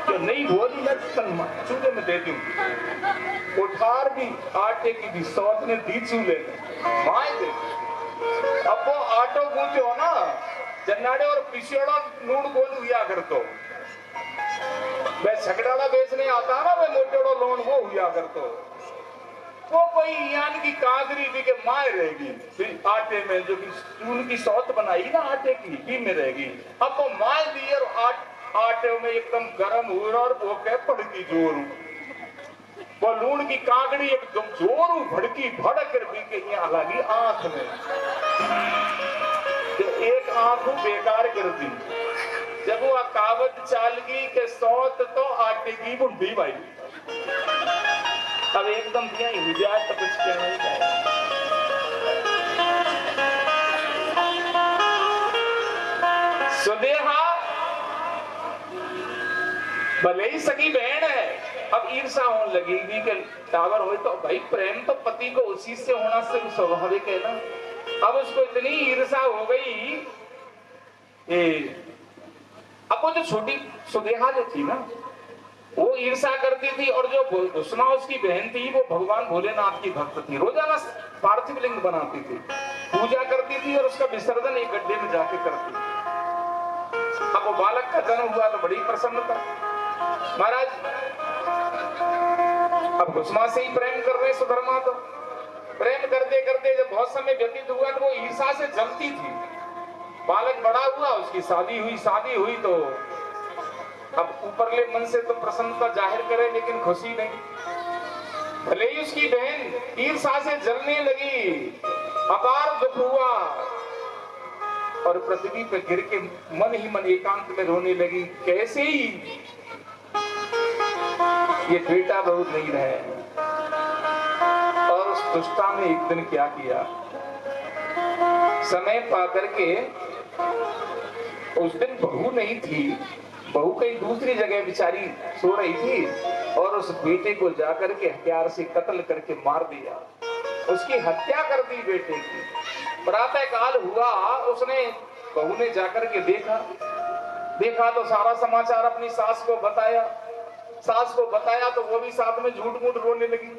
S1: क्यों नहीं बोली। मैं चूल्हे में देती हूँ उठार भी आटे की भी सौत ने दी चूल्हे में माए दे। अब वो आटो गूंथे हो ना जन्नाड़े और पिछड़ा नून गोल हुआ कर तो मैं झगड़ाला बेचने आता ना मैं मोटेड़ो लोन वो हुआ कर तो वो कोई यान की कागरी भी के माए रहेगी आटे में जो कि चून की सौत बनाई ना आटे की भी में रहेगी। अब वो माए दी और आटे में एकदम गर्म हुआ और वो कह पड़की जोर वो लूण की कागड़ी एकदम जोर भड़की भड़क कर भी के यहाँ लगी आंख में जो एक आंख बेकार कर दी। जब वो कावत चालगी के सौत तो आटे की बुंडी भाई अब एकदम दिया ही जाए तो कुछ कहना ही चाहिए। सुदेहा भले ही सगी बहन है अब ईर्षा होने लगेगी कि टावर हो तो भाई प्रेम तो पति को उसी से होना से स्वाभाविक है ना। अब उसको इतनी ईर्षा हो गई अब वो जो छोटी सुदेहा जो थी ना वो ईर्षा करती थी और जो भुसमा उसकी बहन थी वो भगवान भोलेनाथ की भक्त थी। रोजाना पार्थिव लिंग बनाती थी पूजा करती थी और उसका विसर्जन एक गड्ढे में जाके करती थी। अब वो बालक का जन्म हुआ तो बड़ी प्रसन्नता। महाराज अब भुसमा से ही प्रेम कर रहे सुधर्मा तो प्रेम करते करते जब बहुत समय व्यतीत हुआ तो वो ईर्षा से जलती थी। बालक बड़ा हुआ उसकी शादी हुई तो अब ऊपरले मन से तो प्रसन्नता जाहिर करे लेकिन खुशी नहीं। भले ही उसकी बहन ईर्षा से जलने लगी अपार दुख हुआ और पृथ्वी पे गिर के मन ही मन एकांत में रोने लगी। कैसे ही ये बेटा बहुत नहीं रहे। और उस दुष्टा ने एक दिन क्या किया समय पा करके उस दिन बहू नहीं थी बहू कहीं दूसरी जगह बेचारी सो रही थी और उस बेटे को जाकर के हथियार से कत्ल करके मार दिया। उसकी हत्या कर दी बेटे की। प्रातः काल हुआ उसने बहू ने जाकर के देखा तो सारा समाचार अपनी सास को बताया। सास को बताया तो वो भी साथ में झूठ मूठ रोने लगी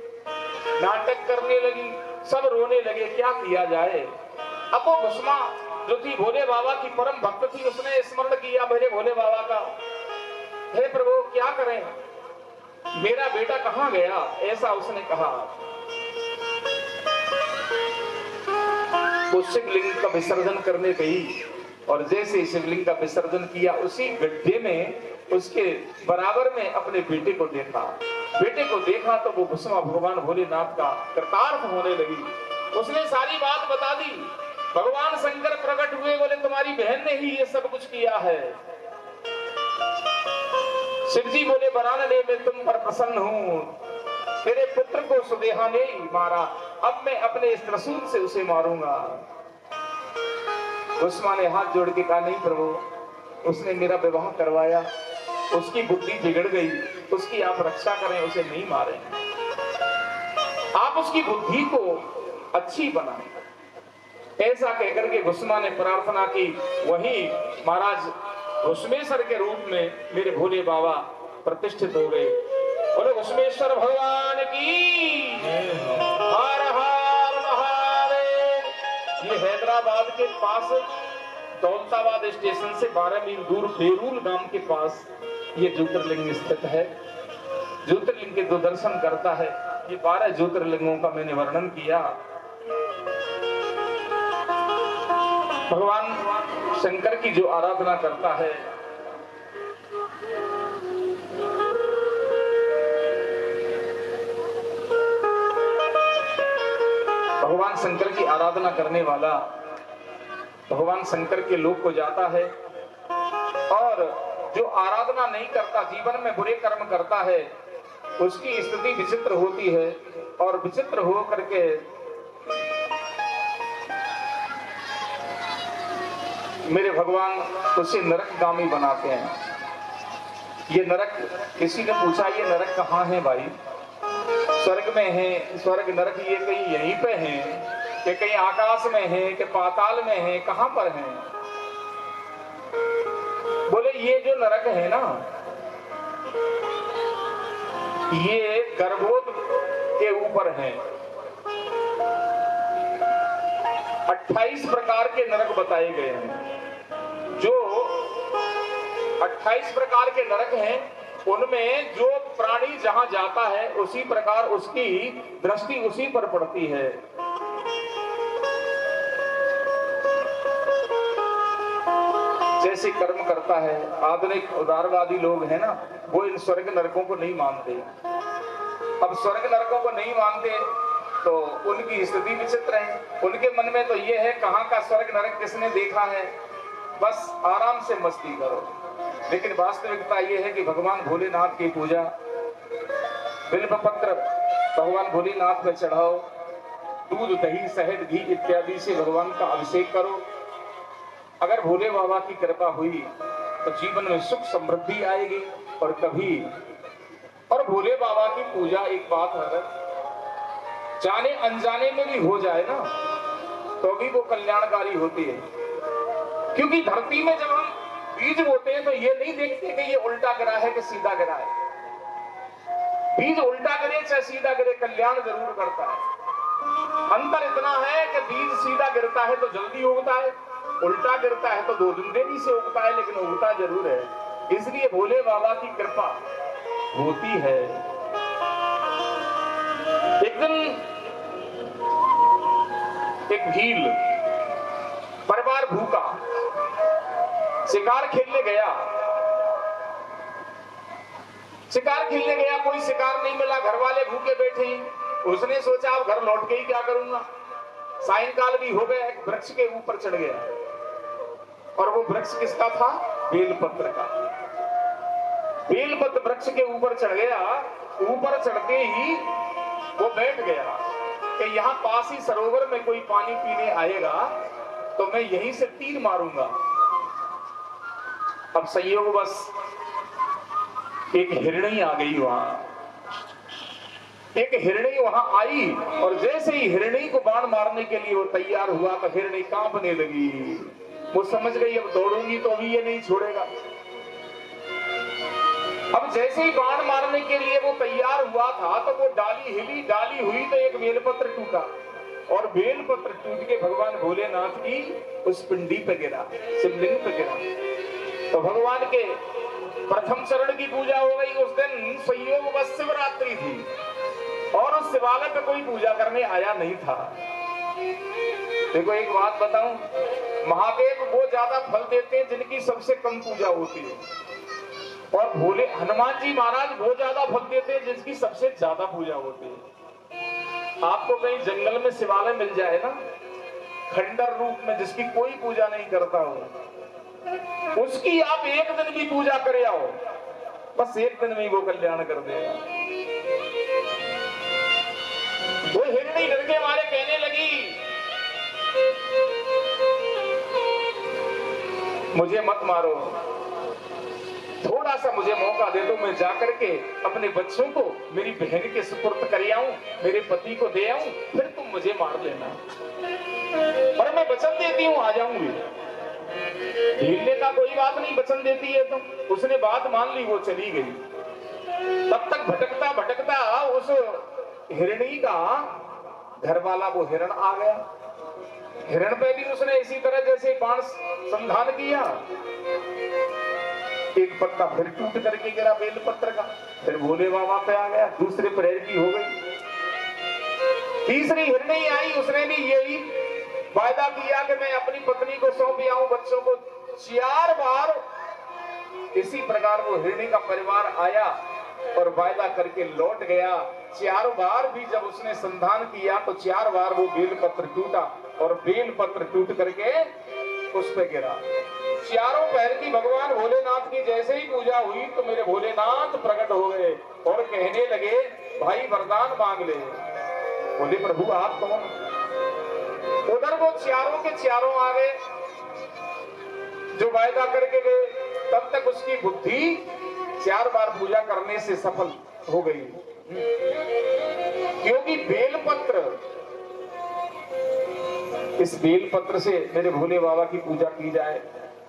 S1: नाटक करने लगी सब रोने लगे। क्या किया जाए। अब वो भुसमा जो थी भोले बाबा की परम भक्त थी उसने स्मरण किया मेरे भोले बाबा का। हे प्रभु क्या करें मेरा बेटा कहाँ गया ऐसा उसने कहा। वो शिवलिंग का विसर्जन करने गई और जैसे शिवलिंग का विसर्जन किया उसी गड्ढे में उसके बराबर में अपने बेटे को देखा तो वो भुसमा भगवान भोलेनाथ का कृतार्थ होने लगी। उसने सारी बात बता दी। भगवान शंकर प्रकट हुए बोले तुम्हारी बहन ने ही ये सब कुछ किया है। शिव जी बोले बरानने में तुम पर प्रसन्न हूं, तेरे पुत्र को सुदेहा ने मारा, अब मैं अपने इस त्रिशूल से उसे मारूंगा। उस्मा ने हाथ जोड़ के कहा, नहीं प्रभु, उसने मेरा विवाह करवाया, उसकी बुद्धि बिगड़ गई, उसकी आप रक्षा करें, उसे नहीं मारें, आप उसकी बुद्धि को अच्छी बनाएं। ऐसा कहकर के घुस्मा ने प्रार्थना की। वहीं महाराज घुस्मेश्वर के रूप में मेरे भोले बाबा प्रतिष्ठित हो गए। बोले घुस्मेश्वर भगवान की हर हर महादेव। ये हैदराबाद के पास दौलताबाद स्टेशन से 12 मील दूर बेरूल गांव के पास ये ज्योतिर्लिंग स्थित है। ज्योतिर्लिंग के 2 दर्शन करता है। ये 12 ज्योतिर्लिंगों का मैंने वर्णन किया। भगवान शंकर की जो आराधना करता है, भगवान शंकर की आराधना करने वाला भगवान शंकर के लोक को जाता है, और जो आराधना नहीं करता, जीवन में बुरे कर्म करता है, उसकी स्थिति विचित्र होती है। और विचित्र हो करके मेरे भगवान उसे नरकगामी बनाते हैं। ये नरक, किसी ने पूछा ये नरक कहाँ है भाई? स्वर्ग में है, स्वर्ग नरक ये कहीं यहीं पे है कि कहीं आकाश में है कि पाताल में है, कहां पर है? बोले ये जो नरक है ना, ये गर्भोद के ऊपर है। 28 प्रकार के नरक बताए गए हैं। जो 28 प्रकार के नरक हैं, उनमें जो प्राणी जहां जाता है उसी प्रकार उसकी दृष्टि उसी पर पड़ती है। जैसे कर्म करता है, आधुनिक उदारवादी लोग हैं ना, वो इन स्वर्ग नरकों को नहीं मानते। अब स्वर्ग नरकों को नहीं मानते तो उनकी स्थिति विचित्र है। उनके मन में तो ये है, कहां का स्वर्ग नरक किसने देखा है, बस आराम से मस्ती करो। लेकिन वास्तविकता ये है कि भगवान भोलेनाथ की पूजा, बिल्वपत्र भगवान भोलेनाथ में चढ़ाओ, दूध दही शहद घी इत्यादि से भगवान का अभिषेक करो। अगर भोले बाबा की कृपा हुई तो जीवन में सुख समृद्धि आएगी। और कभी और भोले बाबा की पूजा, एक बात अगर जाने अनजाने में भी हो जाए ना, तो भी वो कल्याणकारी होती है। क्योंकि धरती में जब हम बीज बोते हैं तो ये नहीं देखते कि ये उल्टा गिरा है कि सीधा गिरा है। बीज उल्टा गिरे चाहे सीधा गिरे, कल्याण जरूर करता है। अंतर इतना है कि बीज सीधा गिरता है तो जल्दी उगता है, उल्टा गिरता है तो 2 दिन देरी से उगता है, लेकिन उगता जरूर है। इसलिए भोले बाबा की कृपा होती है। एक दिन एक भील परिवार भूखा शिकार खेलने गया। शिकार खेलने गया, कोई शिकार नहीं मिला, घर वाले भूखे बैठे। उसने सोचा अब घर लौट के ही क्या करूंगा। सायंकाल भी हो गया, एक वृक्ष के ऊपर चढ़ गया। और वो वृक्ष किसका था? बेलपत्र का। बेलपत्र वृक्ष के ऊपर चढ़ गया। ऊपर चढ़ते ही वो बैठ गया कि यहाँ पास ही सरोवर में कोई पानी पीने आएगा तो मैं यहीं से तीर मारूंगा। अब संयोगवश एक हिरणी आ गई वहां। एक हिरणी वहां आई और जैसे ही हिरणी को बाण मारने के लिए वो तैयार हुआ तो हिरणी कांपने लगी। वो समझ गई अब दौड़ूंगी तो भी ये नहीं छोड़ेगा। अब जैसे ही बाण मारने के लिए वो तैयार हुआ था तो वो डाली हिली, डाली हुई तो एक बेलपत्र टूटा और बेलपत्र टूट के भगवान भोलेनाथ की उस पिंडी पे गिरा, शिवलिंग पे गिरा। तो भगवान के प्रथम चरण की पूजा हो गई। उस दिन संयोग बस शिवरात्रि थी और उस शिवालय पे कोई पूजा करने आया नहीं था। देखो एक बात बताऊं, महादेव वो ज्यादा फल देते हैं जिनकी सबसे कम पूजा होती है, और भोले हनुमान जी महाराज वो ज्यादा फल देते हैं जिसकी सबसे ज्यादा पूजा होती है। आपको कहीं जंगल में शिवालय मिल जाए ना, खंडर रूप में, जिसकी कोई पूजा नहीं करता हो, उसकी आप एक दिन भी पूजा करे आओ बस एक दिन में ही वो कल्याण कर देगा। वो हिरणी डर के मारे कहने लगी, मुझे मत मारो, थोड़ा सा मुझे मौका दे दो, मैं जाकर के अपने बच्चों को मेरी बहन के सुपुर्द कर आऊं, मेरे पति को दे आऊं, फिर तुम मुझे मार लेना। और मैं वचन देती हूं आ जाऊंगी। हिरने का कोई बात नहीं, वचन देती है तुम। उसने बात मान ली, वो चली गई। तब तक भटकता भटकता उस हिरणी का घर वाला वो हिरण आ गया। हिरण पे भी उसने इसी तरह जैसे बाण संधान किया, एक पत्ता फिर टूट करके गिरा बेलपत्र का, फिर भोले बाबा पे आ गया, दूसरे पैर की हो गई। तीसरी हिरणी आई, उसने भी यही वायदा किया कि मैं अपनी पत्नी को सौंप आऊं, बच्चों को। 4 बार इसी प्रकार वो हिरणी का परिवार आया और वायदा करके लौट गया। 4 बार भी जब उसने संधान किया तो 4 बार वो बेलपत्र टूटा और बेलपत्र टूट करके उस पे गिरा। चारों पैर की भगवान भोलेनाथ की जैसे ही पूजा हुई तो मेरे भोलेनाथ प्रकट हो गए और कहने लगे, भाई वरदान मांग ले। बोले प्रभु आप कौन? उधर वो चारों के चारों आ गए जो वायदा करके गए। तब तक उसकी बुद्धि 4 बार पूजा करने से सफल हो गई, क्योंकि बेलपत्र, इस बेलपत्र से मेरे भोले बाबा की पूजा की जाए।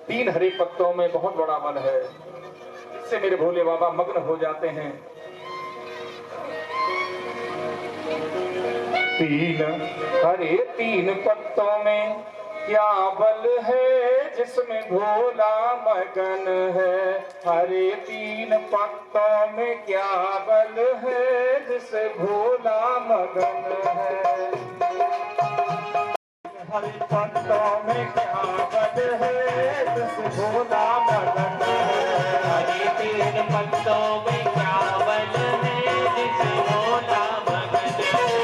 S1: 3 हरे पत्तों में बहुत बड़ा बल है, इससे मेरे भोले बाबा मग्न हो जाते हैं। 3 पत्तों में क्या बल है जिसमें भोला मगन है। हरे 3 पत्तों में क्या बल है जिसे भोला मगन है। हरे पत्तों में क्या बल है जिसे भोला मगन है।
S3: हरे 3 पत्तों में क्या बल है जिसे भोला मगन है।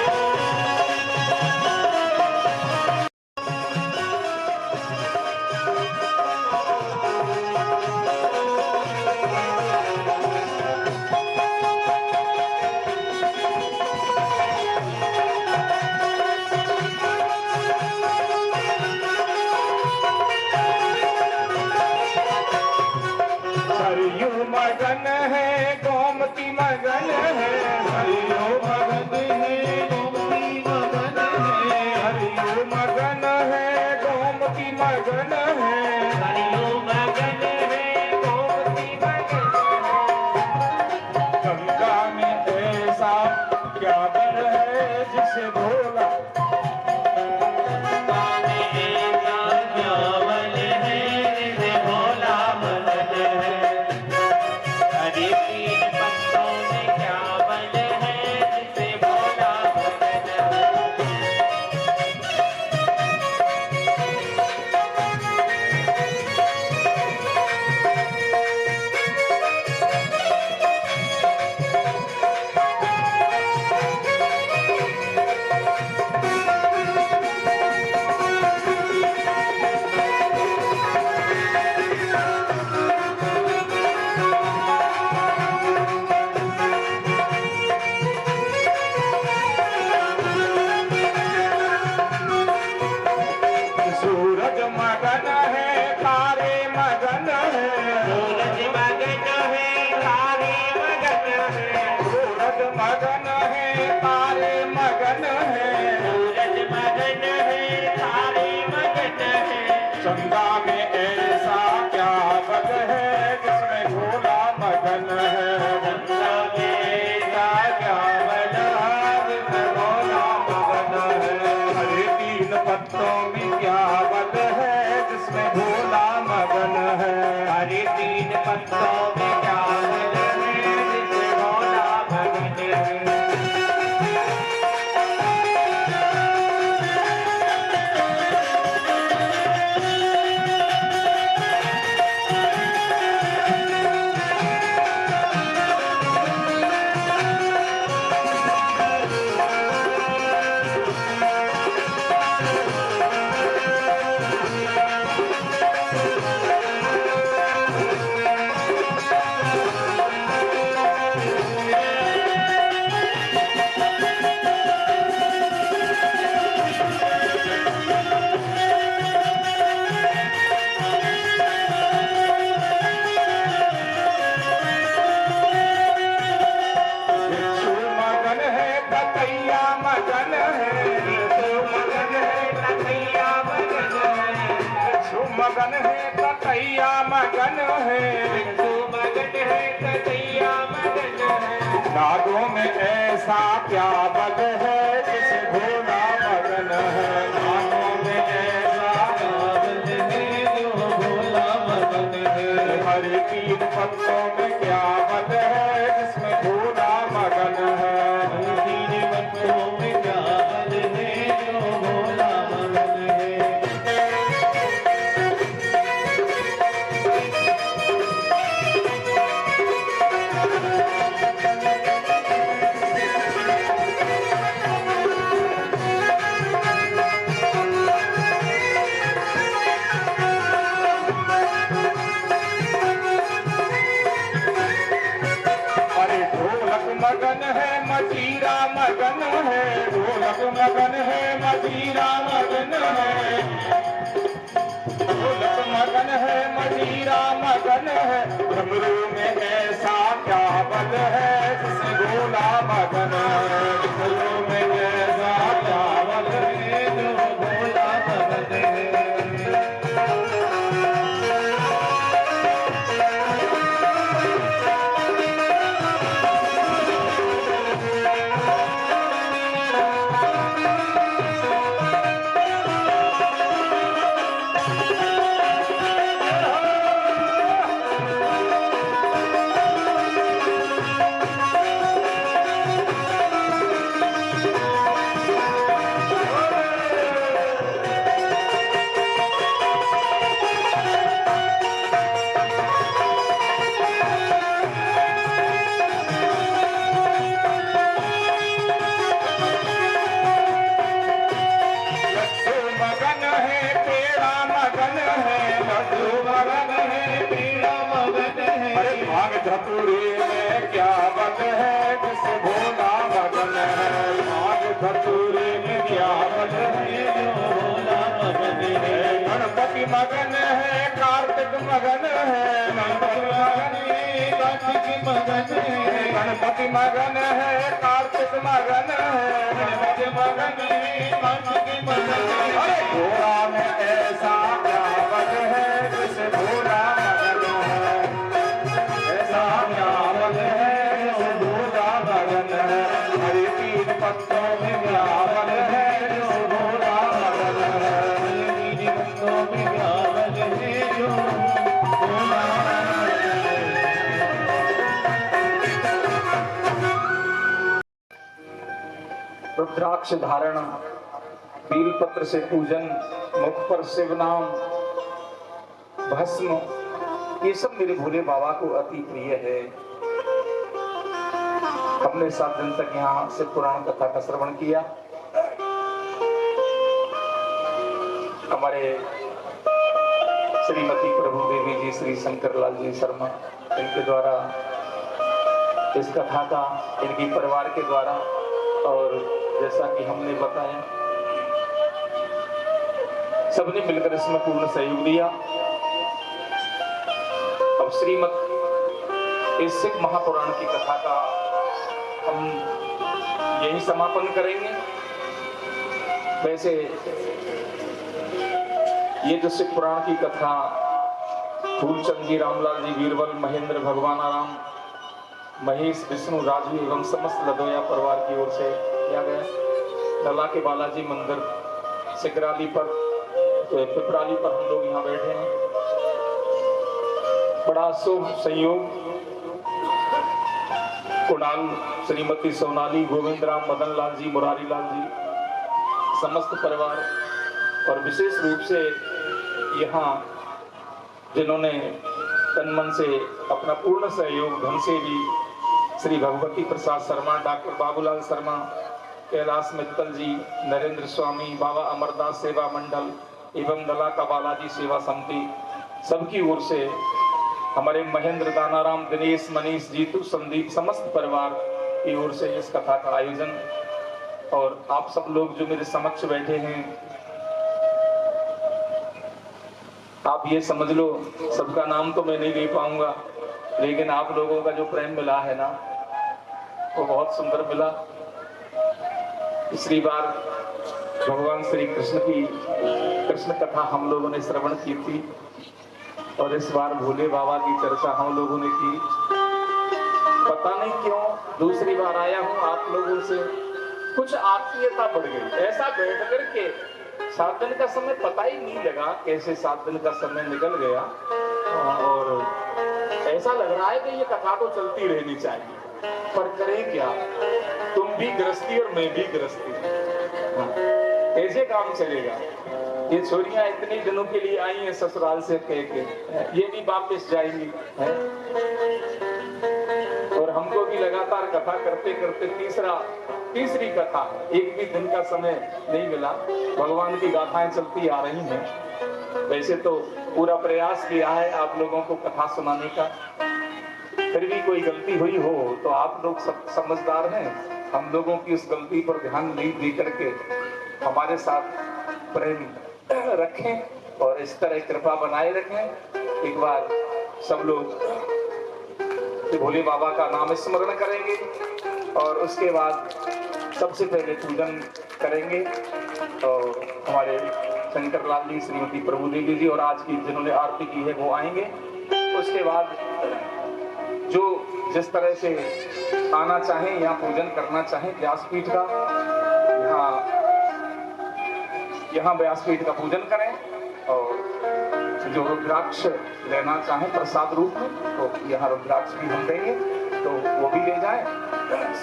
S2: मगन है गोमती मगन है, हरियो मगन है गोमती मगन है। हरियो मगन है गोमती मगन है।
S3: हरियो मगन है गोमती मगन है।
S2: गंगा में ऐसा क्या बल है जिसे भोला,
S3: गंगा में ऐसा क्या बल है जिसे भोला मगन है। हरे 3 पत्तों में क्या बल है जिसे भोला मगन है।
S2: सूरज मगन है तारे मगन है।
S3: सूरज मगन है तारे मगन है।
S2: सूरज मगन है तारे मगन है।
S3: सूरज मगन है तारे मगन है।
S2: चंदा में ऐसा क्या बल है जिसमें भोला मगन है।
S3: गंगा में ऐसा
S2: क्या बल है जिसमें भोला मगन है। हरे 3 पत्तों में क्या बल है जिसमें भोला मगन है।
S3: हरे 3 पत्तों में क्या बल है जिसे भोला मगन है।
S2: मगन है ततैया मगन है,
S3: भिक्षु मगन है ततैया मगन है।
S2: नागों में ऐसा क्या बल है जिसे भोला मगन है, नागों में ऐसा क्या बल है जो भोला मगन है। हरे तीन पत्तों में क्या बल है जिसमें भोला मगन है,
S3: तीन पत्तों में क्या बल है जो भोला मगन है।
S2: अरे ढोलक मगन है मजीरा मगन है, ढोलक मगन है मजीरा मगन है, ढोलक मगन है मजीरा मगन है। डमरू में ऐसा क्या बल है जिसे भोला मगन है, डमरू में ऐसा क्या बल है जो भोला मगन है। लड्डू मगन है पेड़ा मगन है, लड्डू मगन है पेड़ा मगन है। अरे भांग धतूरे में क्या बल है जिसे भोला मगन है, भांग धतूरे में क्या बल है जो भोला मगन है। गणपति मगन है कार्तिक मगन है, गणपति मगन है कार्तिक मगन है, गणपति मगन है कार्तिक मगन है, गणपति मगन है कार्तिक मगन है। अरे घोड़ा में ऐसा क्या बल है जिसे भोला मगन है, ऐसा क्या बल है जिसे भोला मगन है। हरे तीन पत्तों में क्या बल है जो भोला मगन है, हरे तीन पत्तों में क्या बल है जो भोला मगन है।
S1: रुद्राक्ष धारण, बेलपत्र से पूजन, मुख पर शिव नाम, भस्म, ये सब मेरे भोले बाबा को अति प्रिय है। हमने 7 दिन तक यहाँ से पुराण कथा का श्रवण किया। हमारे श्रीमती प्रभु देवी जी, श्री शंकर लाल जी शर्मा, इनके द्वारा इस कथा का, इनके परिवार के द्वारा, और जैसा कि हमने बताया सबने मिलकर इसमें पूर्ण सहयोग दिया। अब श्रीमद इस सिख महापुराण की कथा का हम यही समापन करेंगे। वैसे ये जो सिख पुराण की कथा फूलचंद जी, रामलाल जी, बीरबल, महेंद्र, भगवान आराम, महेश, विष्णु, राजू एवं समस्त लदोया परिवार की ओर से किया गया। लला के बालाजी मंदिर सिकराली पर, पिपराली पर हम लोग यहाँ बैठे हैं। बड़ा शुभ संयोग, कुणाल, श्रीमती सोनाली, गोविंद राम, मदन लाल जी, मुरारी लाल जी, समस्त परिवार, और विशेष रूप से यहाँ जिन्होंने तन मन से अपना पूर्ण सहयोग धन से भी, श्री भगवती प्रसाद शर्मा, डॉक्टर बाबूलाल शर्मा, कैलाश मित्तल जी, नरेंद्र स्वामी, बाबा अमरदास सेवा मंडल एवं दला का बालाजी सेवा समिति, सबकी ओर से, हमारे महेंद्र, दानाराम, दिनेश, मनीष, जीतू, संदीप, समस्त परिवार की ओर से इस कथा का आयोजन। और आप सब लोग जो मेरे समक्ष बैठे हैं, आप ये समझ लो, सबका नाम तो मैं नहीं ले पाऊंगा, लेकिन आप लोगों का जो प्रेम मिला है ना, वो बहुत सुंदर मिला। पिछली बार भगवान श्री कृष्ण की कृष्ण कथा हम लोगों ने श्रवण की थी और इस बार भोले बाबा की चर्चा हम लोगों ने की। पता नहीं क्यों दूसरी बार आया हूं आप लोगों से कुछ आत्मीयता बढ़ गई। ऐसा बैठ करके 7 दिन का समय पता ही नहीं लगा कैसे 7 दिन का समय निकल गया और ऐसा लग रहा है कि ये कथा तो चलती रहनी चाहिए, पर करें क्या, तुम भी गृहस्थी और मैं भी गृहस्थी, कैसे काम चलेगा। ये छोरियां इतने दिनों के लिए आई हैं ससुराल से कह के, ये भी वापस जाएंगी है? और हमको भी लगातार कथा करते करते तीसरी कथा, एक भी दिन का समय नहीं मिला। भगवान की गाथाएं चलती आ रही हैं। वैसे तो पूरा प्रयास किया है आप लोगों को कथा सुनाने का, फिर भी कोई गलती हुई हो तो आप लोग सब समझदार हैं, हम लोगों की उस गलती पर ध्यान नहीं दे करके हमारे साथ प्रेम रखें और इस तरह कृपा बनाए रखें। एक बार सब लोग भोले बाबा का नाम स्मरण करेंगे और उसके बाद सबसे पहले पूजन करेंगे और हमारे शंकर लाल जी, श्रीमती प्रभु देवी जी और आज की जिन्होंने आरती की है वो आएंगे। उसके बाद जो जिस तरह से आना चाहें या पूजन करना चाहें व्यासपीठ का, यहाँ व्यासपीठ का पूजन करें और जो रुद्राक्ष लेना चाहें प्रसाद रूप में तो यहाँ रुद्राक्ष भी हम देंगे तो वो भी ले जाएं।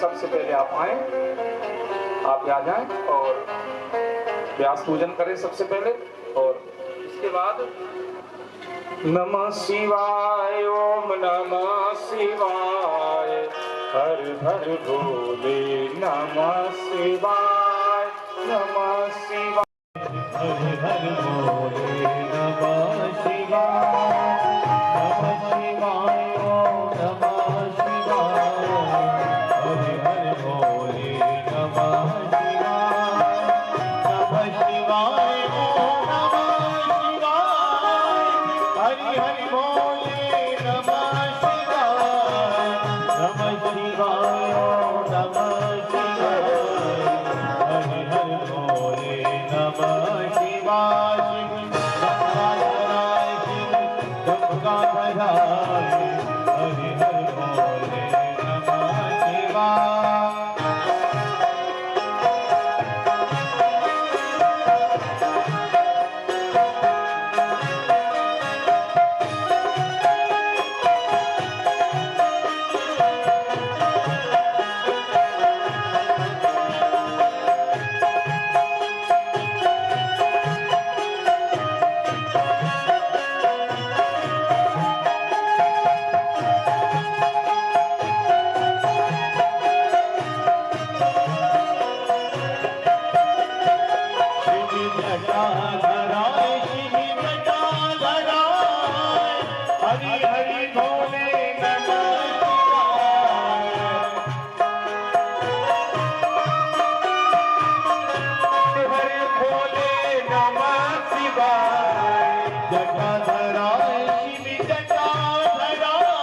S1: सबसे पहले आप आए, आप आ जाएं और व्यास पूजन करें सबसे पहले और इसके बाद नमः शिवाय, ओम नमः शिवाय, हर हर भोले नमः शिवाय, नमः शिवाय,
S3: हर हर भोले नमः शिवाय, नमः शिवाय, ओम नमः शिवाय, हर हर भोले नमः शिवाय, नमः शिवाय, ओम नमः शिवाय, हरि हरि भोले नमः शिवाय, नमः शिवाय, ओम नमः शिवाय, हरि हरि भोले नमः शिवाय, शिव गंगाधराय, हरि हरि भोले नमः शिवाय। हरि हरि भोले नमः शिवाय, हरि भोले नमः शिवाय, जटाधराय शिव जटाधराय,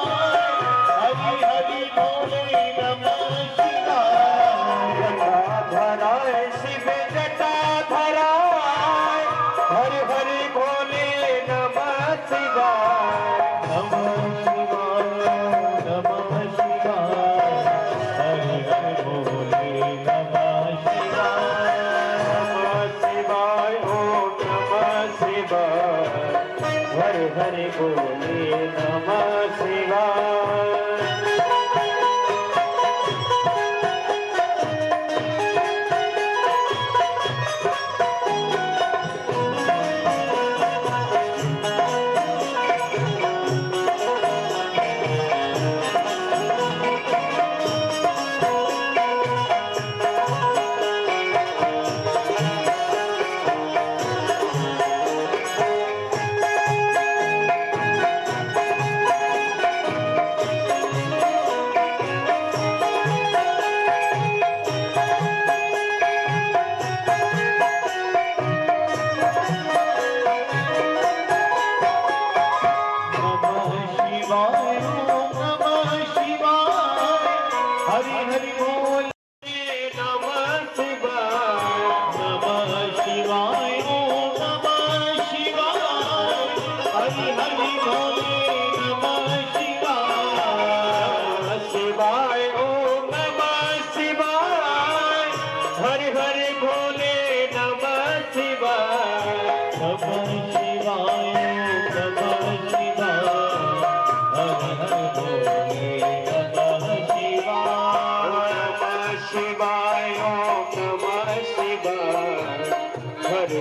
S3: हरि हरि भोले नमः शिवाय, जटाधराय शिव जटाधराय, हरि हरि भोले नमः शिवाय, नमः शिवाय, नमः शिवाय, हरि हरि भोले नमः शिवाय, नमः शिवाय, ओम नमः शिवाय, हरि हरि भोले नमः शिवाय। हरि हरि बोल नमः शिवाय।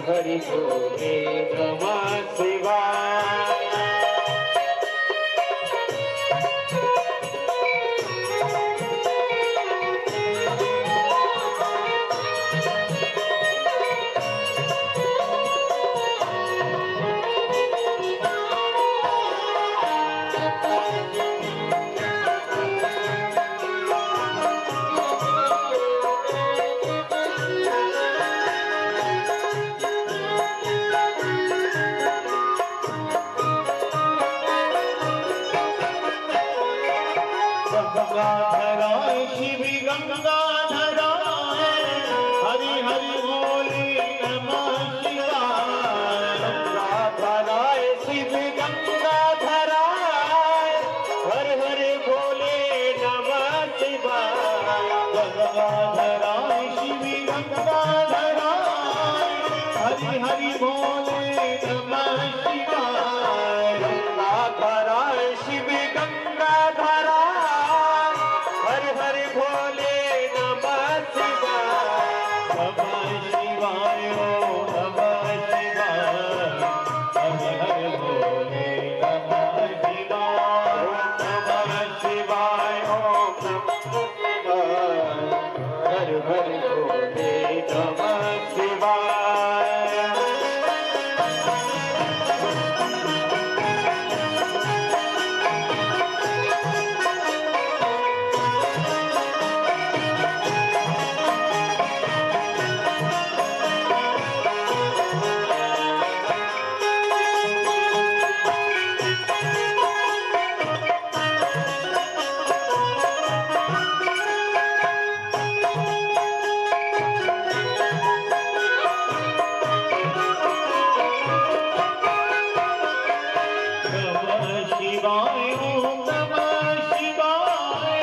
S3: हरि बोले नमः शिवाय। गंगाधराय शिव गंगाधराय हरि हरि बोले नमः शिवाय। गंगाधराय शिव गंगाधराय हर हर बोले नमः शिवाय। गंगाधराय शिव गंगाधराय हरि हरि बोले नमः शिवाय। गंगाधराय शिव गंगाधराय हर हर भोले नमः शिवाय। नमः शिवाय ओम नमः शिवाय। हर हर भोले नमः शिवाय। नमः शिवाय ओम नमः शिवाय। हर हर भोले नमः शिवाय। नमः शिवाय ओम नमः शिवाय।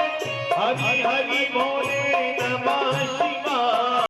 S3: हरि हरि बोले नमः शिवाय।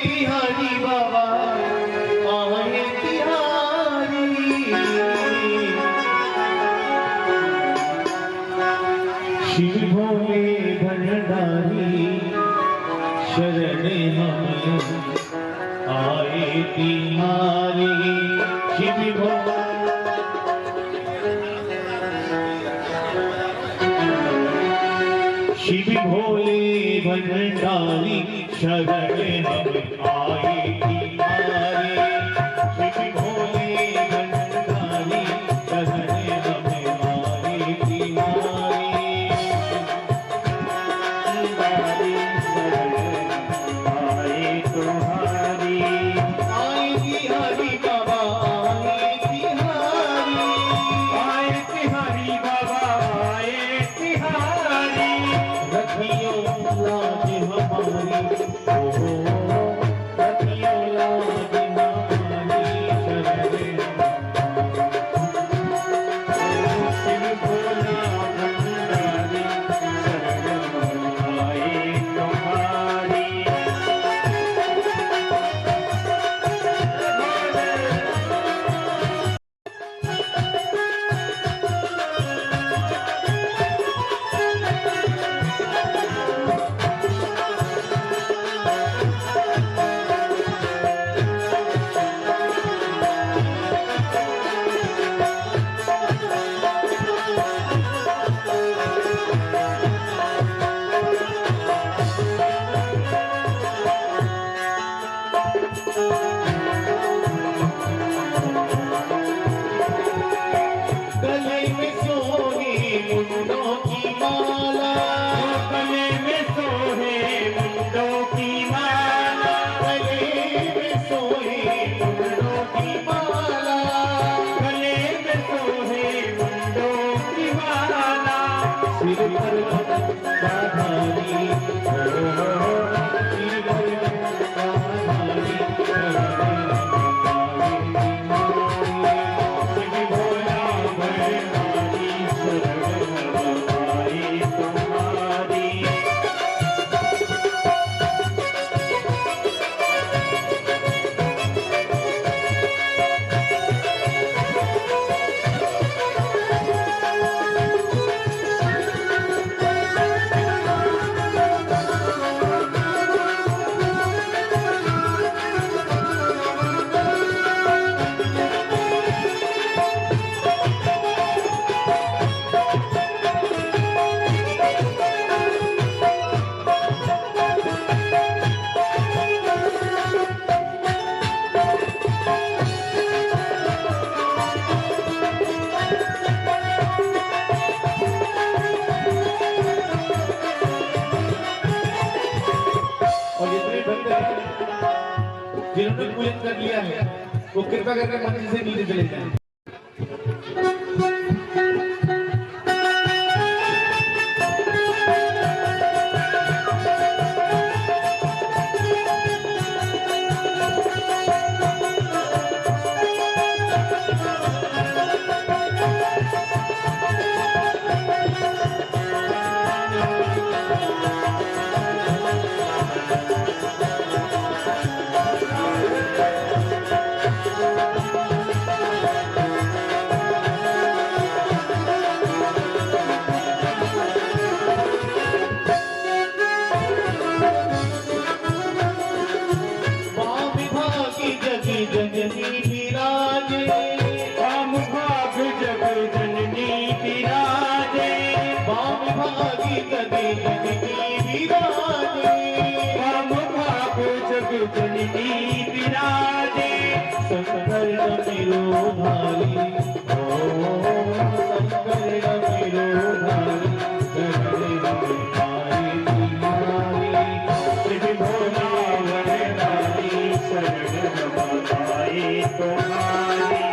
S3: तिहारी बाबा आए तिहारी शिव भोले भंडारी शरण हम आए तिहारी शिव भोले शिव भोले भंडारी शरण हम आए तिहारी शिव भोले भंडारी शरण हम आए तिहारी आए तुम्हारी आए तिहारी बाबा आए तिहारी बाबा आए तिहारी रखियो लाज हमारी ओ रखियो लाज हमारी शरण शिव भोला भंडारी शरण आए तुम्हारी गले में सोहे मुंडों की माला गले में सोहे मुंडों की माला गले में सोहे मुंडों की माला गले में सोहे मुंडों की माला सिर पर बाधारी सिर पर बाधारी और जितने भक्त हैं जिन्होंने पूजन कर लिया है वो कृपा करके मंदिर से नीचे चले जाएं। जननी विराजे वाम भाग जग जननी विराजे वाम भागी जग जननी विराजे वाम भाग जग जननी विराजे शंकर मेरो भारी ओ शंकर मेरो भारी शिव भोला वरदारी शरण आए तुम्हारी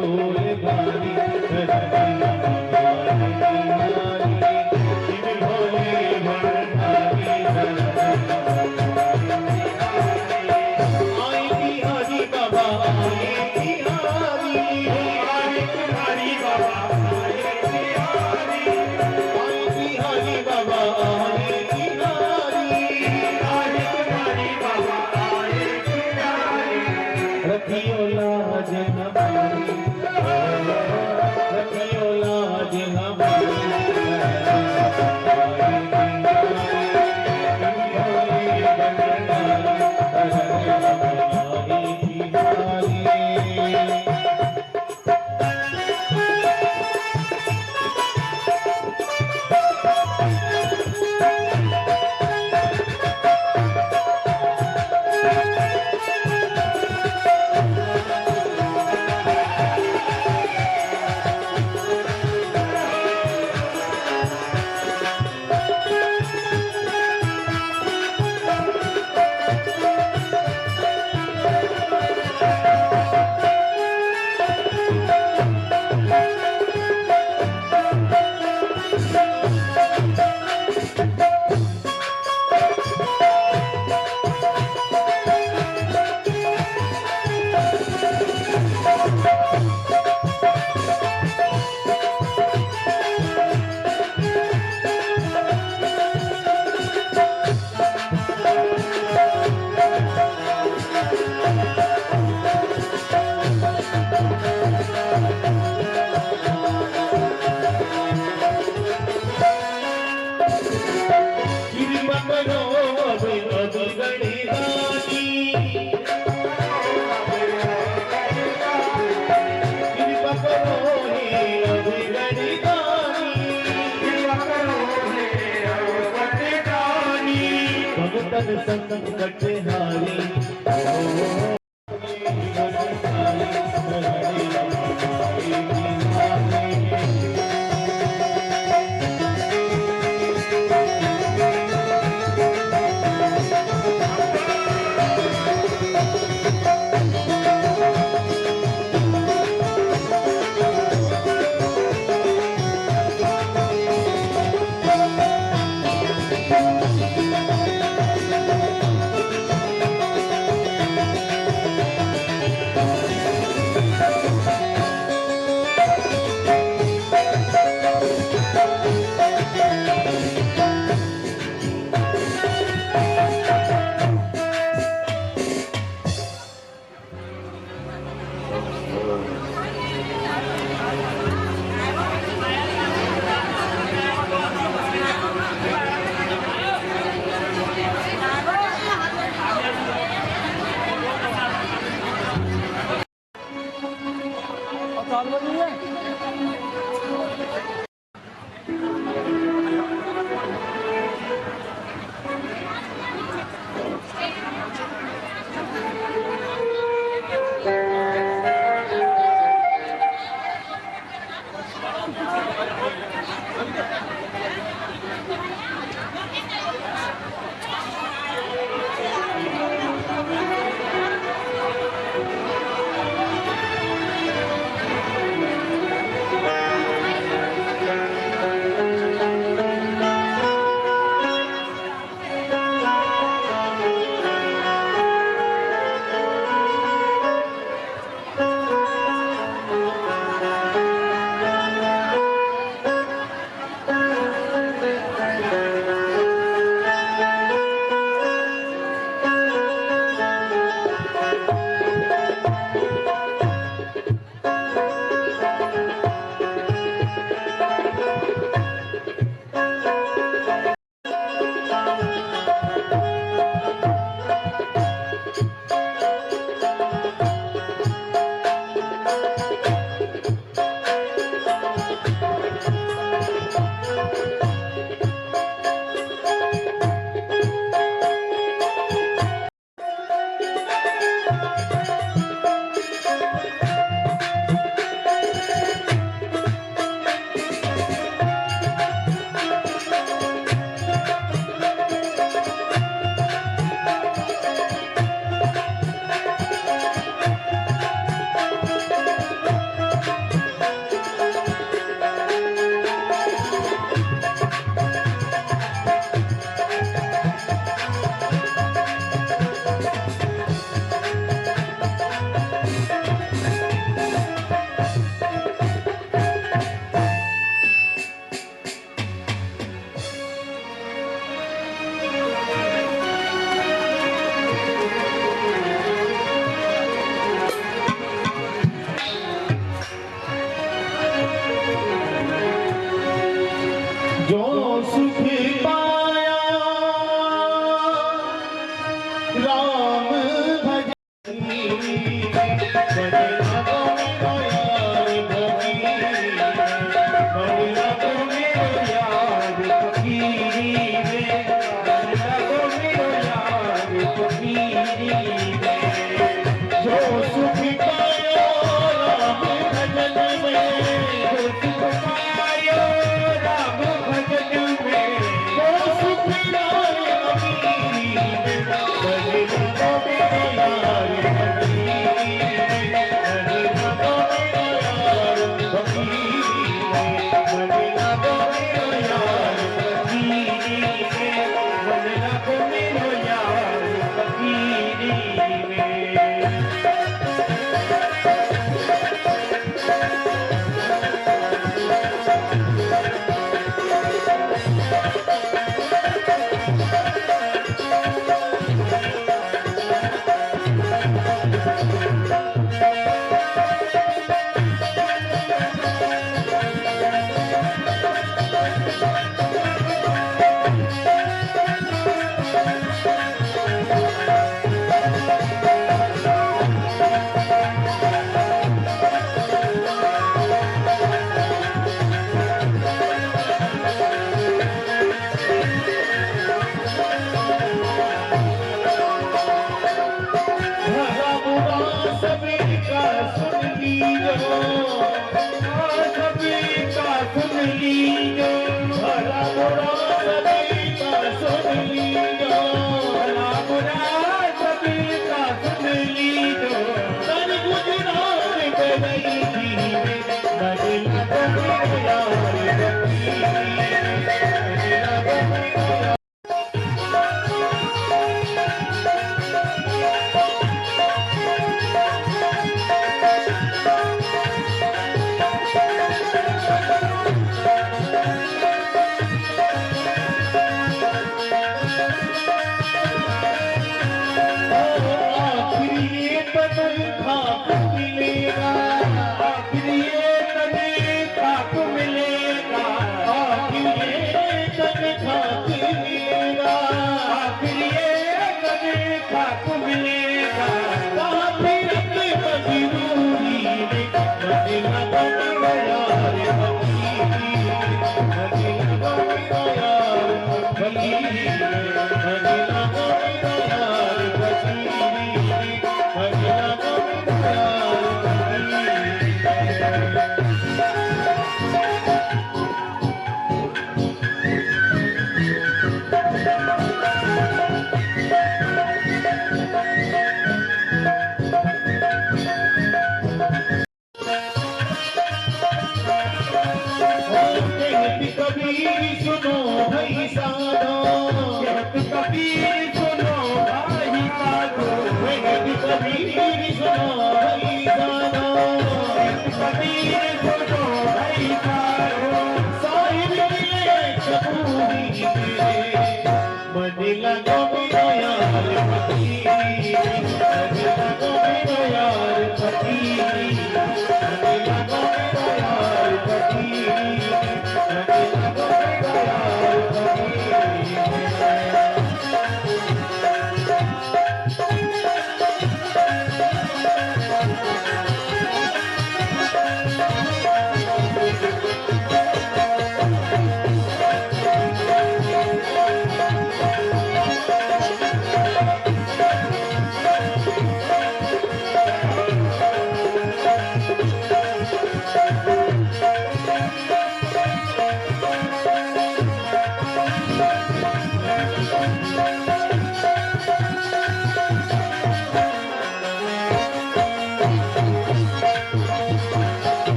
S3: त्रिशूल धारी शिव भोले भंडारी आई बिहारी बाबा आए बिहारी बाबा आए बिहारी बाबा आए रखियो लाज हमारी रखियो लाज हमारी संकट हारी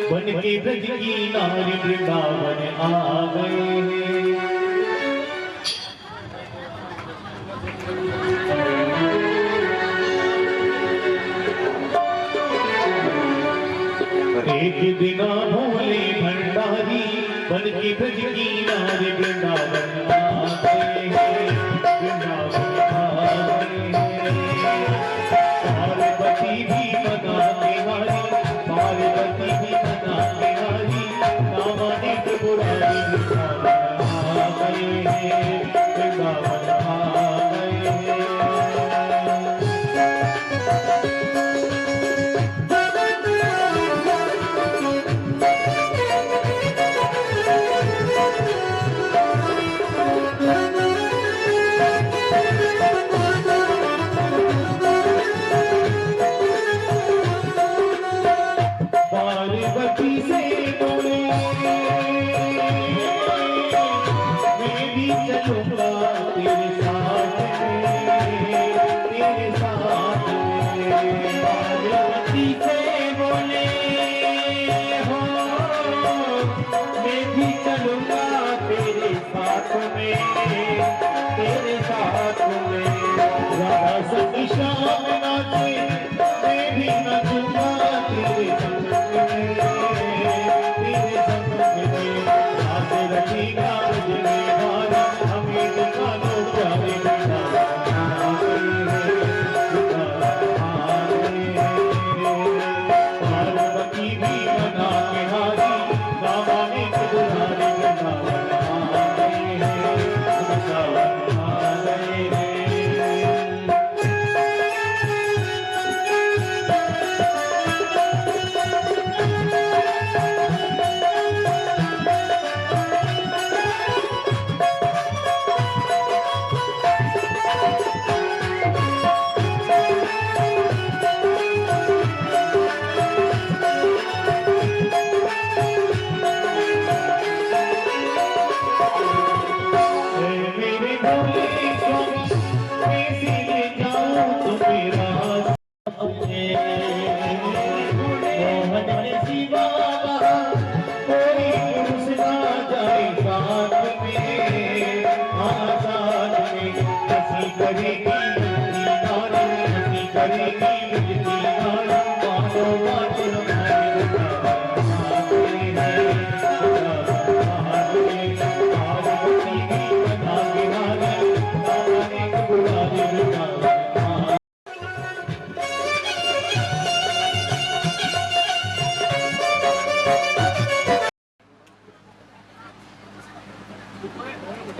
S3: बन के ब्रज की नारी वृंदावन आ गए। एक दिना भोले भंडारी बन के ब्रज की नारी वृंदावन आ गए। वृंदावन आ गए। पार्वती भी मनाते हारी, पार्वती भी मनाते हारी, नामानित बुराई वृंदावन आ गए। वृंदावन आ गए। पार्वती से बोले मैं भी चलूंगा तेरे साथ में, तेरे साथ में। पार्वती से बोले हो मैं भी चलूंगा तेरे साथ में, तेरे साथ में। राधा संग श्याम नाचे मैं भी नाचूंगा तेरे संग में, तेरे संग में। हाथ रखेगा बजने वाला हमें दिखानो प्यारे वृंदावन आ गए। वृंदावन आ गए। पार्वती भी मना के हारी, नामानित दुलारी वृंदावन आ गए। वृंदावन आ गए।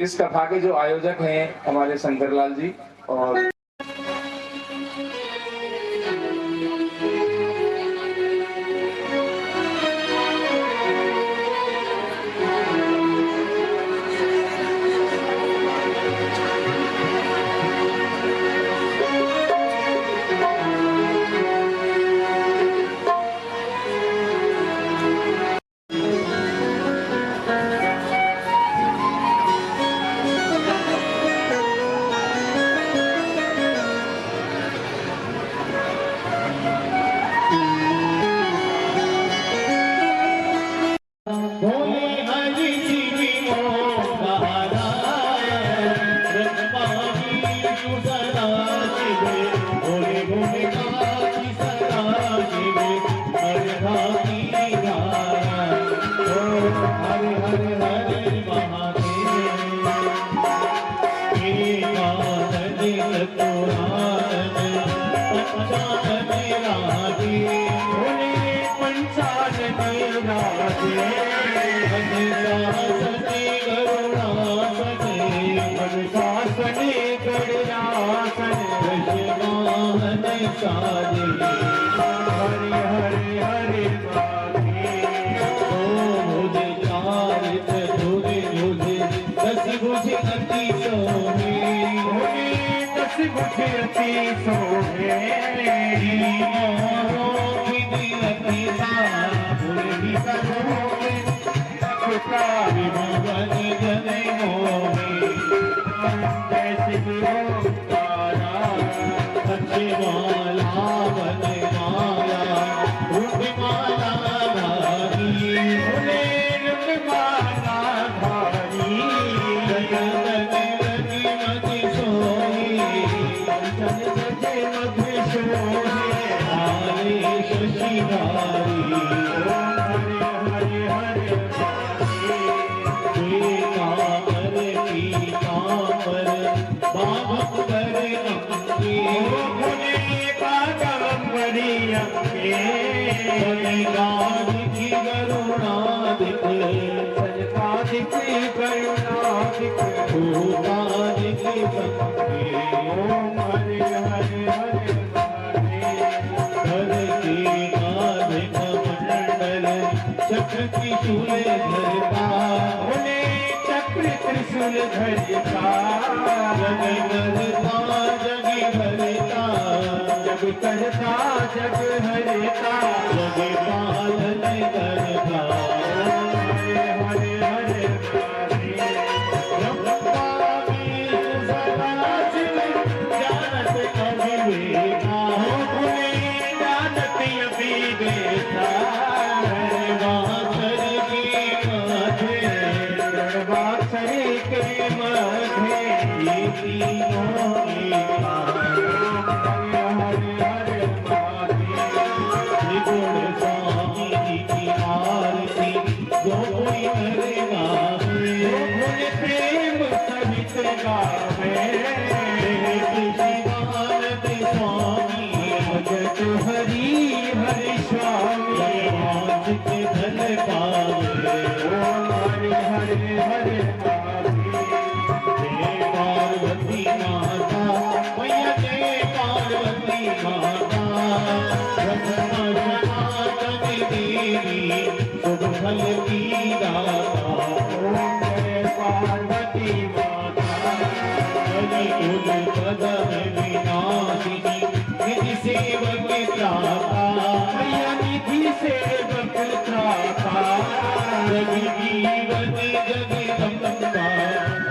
S1: इस कथा के जो आयोजक हैं हमारे शंकरलाल जी और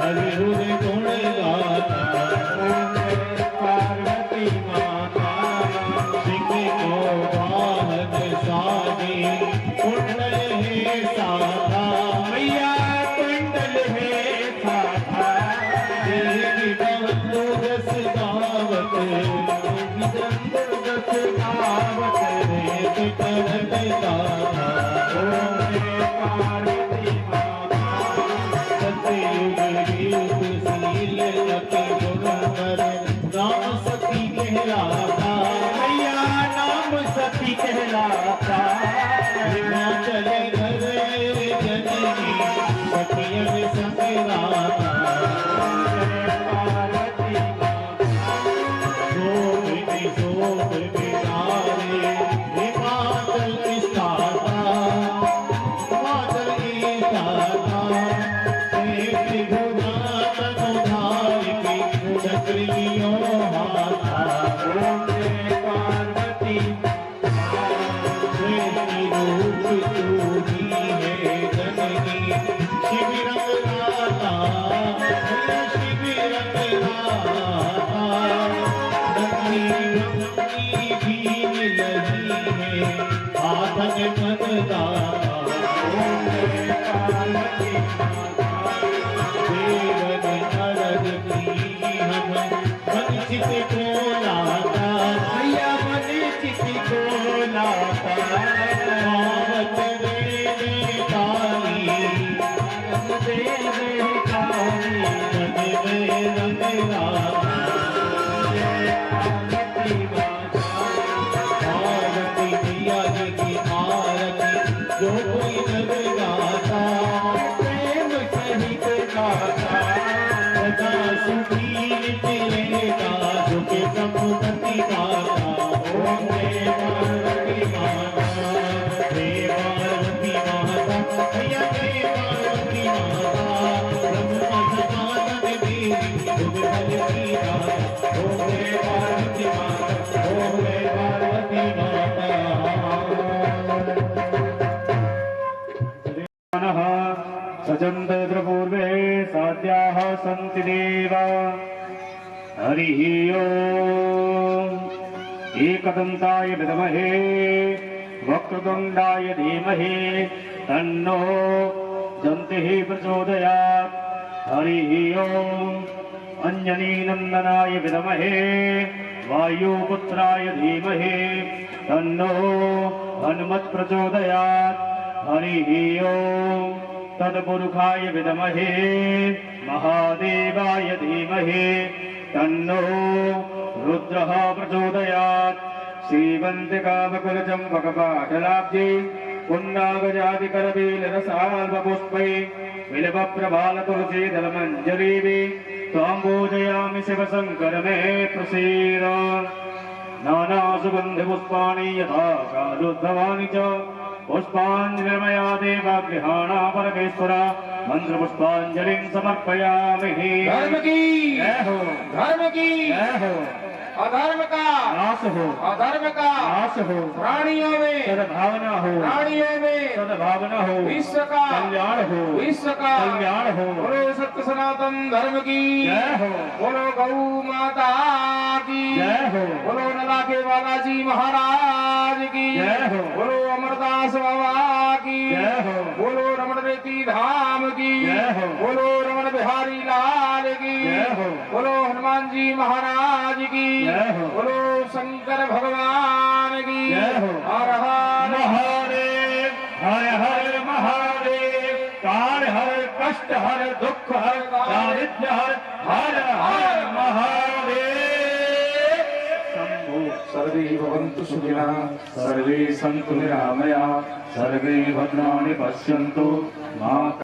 S3: हरि हृदय गुण गाता पार्वती माता सिंह को वाहन साजे कुंडल है साधा मैया कुंडल है साधा देवी बंधु रस गावत रस गावत रे करत गाता पार्वती माता सतयुग गीत शील लति गुणवर नाम सती कहलाता मैया नाम सती कहलाता हिमाचल घर जननी सतियन संगराता पार्वती शोभ बिहारे हिमाचल स्थाता हिमाचल स्थाता चक्रियों हाथा पार्वती रूप तू ही है जननी शिविरंग राता शिविरंग राता रंगी भी लगी है आधन मन दाता पार्वती देवन अरद की हम वंचित को लाता मैया वंचित को लाता आवत देवे काली देवे काली रंग राता पार्वती माता पार्वती मैया की आरती जो कोई नर गाता प्रेम सहित गाता सदा सुखी नित्य सुखे समुपति दाता ओम जय पार्वती माता जय पार्वती माता जय जय पार्वती माता ब्रह्म सनातन देवी तुम बल की दाता ओम जय पार्वती माता ओम जय पार्वती माता सजन्तद्रपूर्वे साध्याः सन्ति देवा हरिः ओम् एकदन्ताय विद्महे वक्रतुण्डाय धीमहि तन्नो दन्तिः प्रचोदयात् हरिः ओम् अञ्जनीनन्दनाय विद्महे वायुपुत्राय धीमहि तन्नो हनुमत् प्रचोदयात् हरिः ओम् तत्पुरुषाय विद्महे महादेवाय धीमहि तन्नो रुद्रः प्रचोदयात् श्रीवन्दिकावकुलचम्पकपाटलाब्जे पुण्डागजादिकरवीलरसाल्वपुष्पै विलवप्रभालतुलसीदलमञ्जरीभिः त्वाम्बोजयामि शिवशङ्कर मे प्रसीद नानासुगन्धिपुष्पाणि यथा कालोद्भवानि च पुष्पाञ्जलिर्मया देवागृहाणा परमेश्वरा मंत्रपुष्पाञ्जलिं समर्पयामि
S1: धर्म की
S3: जय हो
S1: धर्म की
S3: जय हो
S1: अधर्म का
S3: नाश हो
S1: अधर्म का
S3: नाश हो
S1: प्राणियों में
S3: सद्भावना हो
S1: प्राणियों में
S3: सद्भावना हो
S1: विश्व का
S3: कल्याण हो
S1: विश्व का
S3: कल्याण हो
S1: बोलो सत्य सनातन धर्म की
S3: जय हो
S1: बोलो गौ माता की
S3: जय हो
S1: बोलो नला के बालाजी महाराज की
S3: जय हो
S1: बोलो अमरदास बाबा की
S3: जय हो
S1: बोलो रमण रेती धाम की
S3: जय हो
S1: बोलो रमण बिहारी लाल की
S3: जय हो
S1: बोलो हनुमान जी महाराज की
S3: जय हो
S1: बोलो शंकर भगवान की
S3: जय हो
S1: हर हर
S3: महादेव हर हर महादेव काल हर कष्ट हर दुख हर दारिद्र्य हर हर महादेव शंभो
S1: सर्वे भवन्तु सुखिनः
S3: सर्वे सन्तु निरामया सर्वे भद्राणि पश्यन्तु मा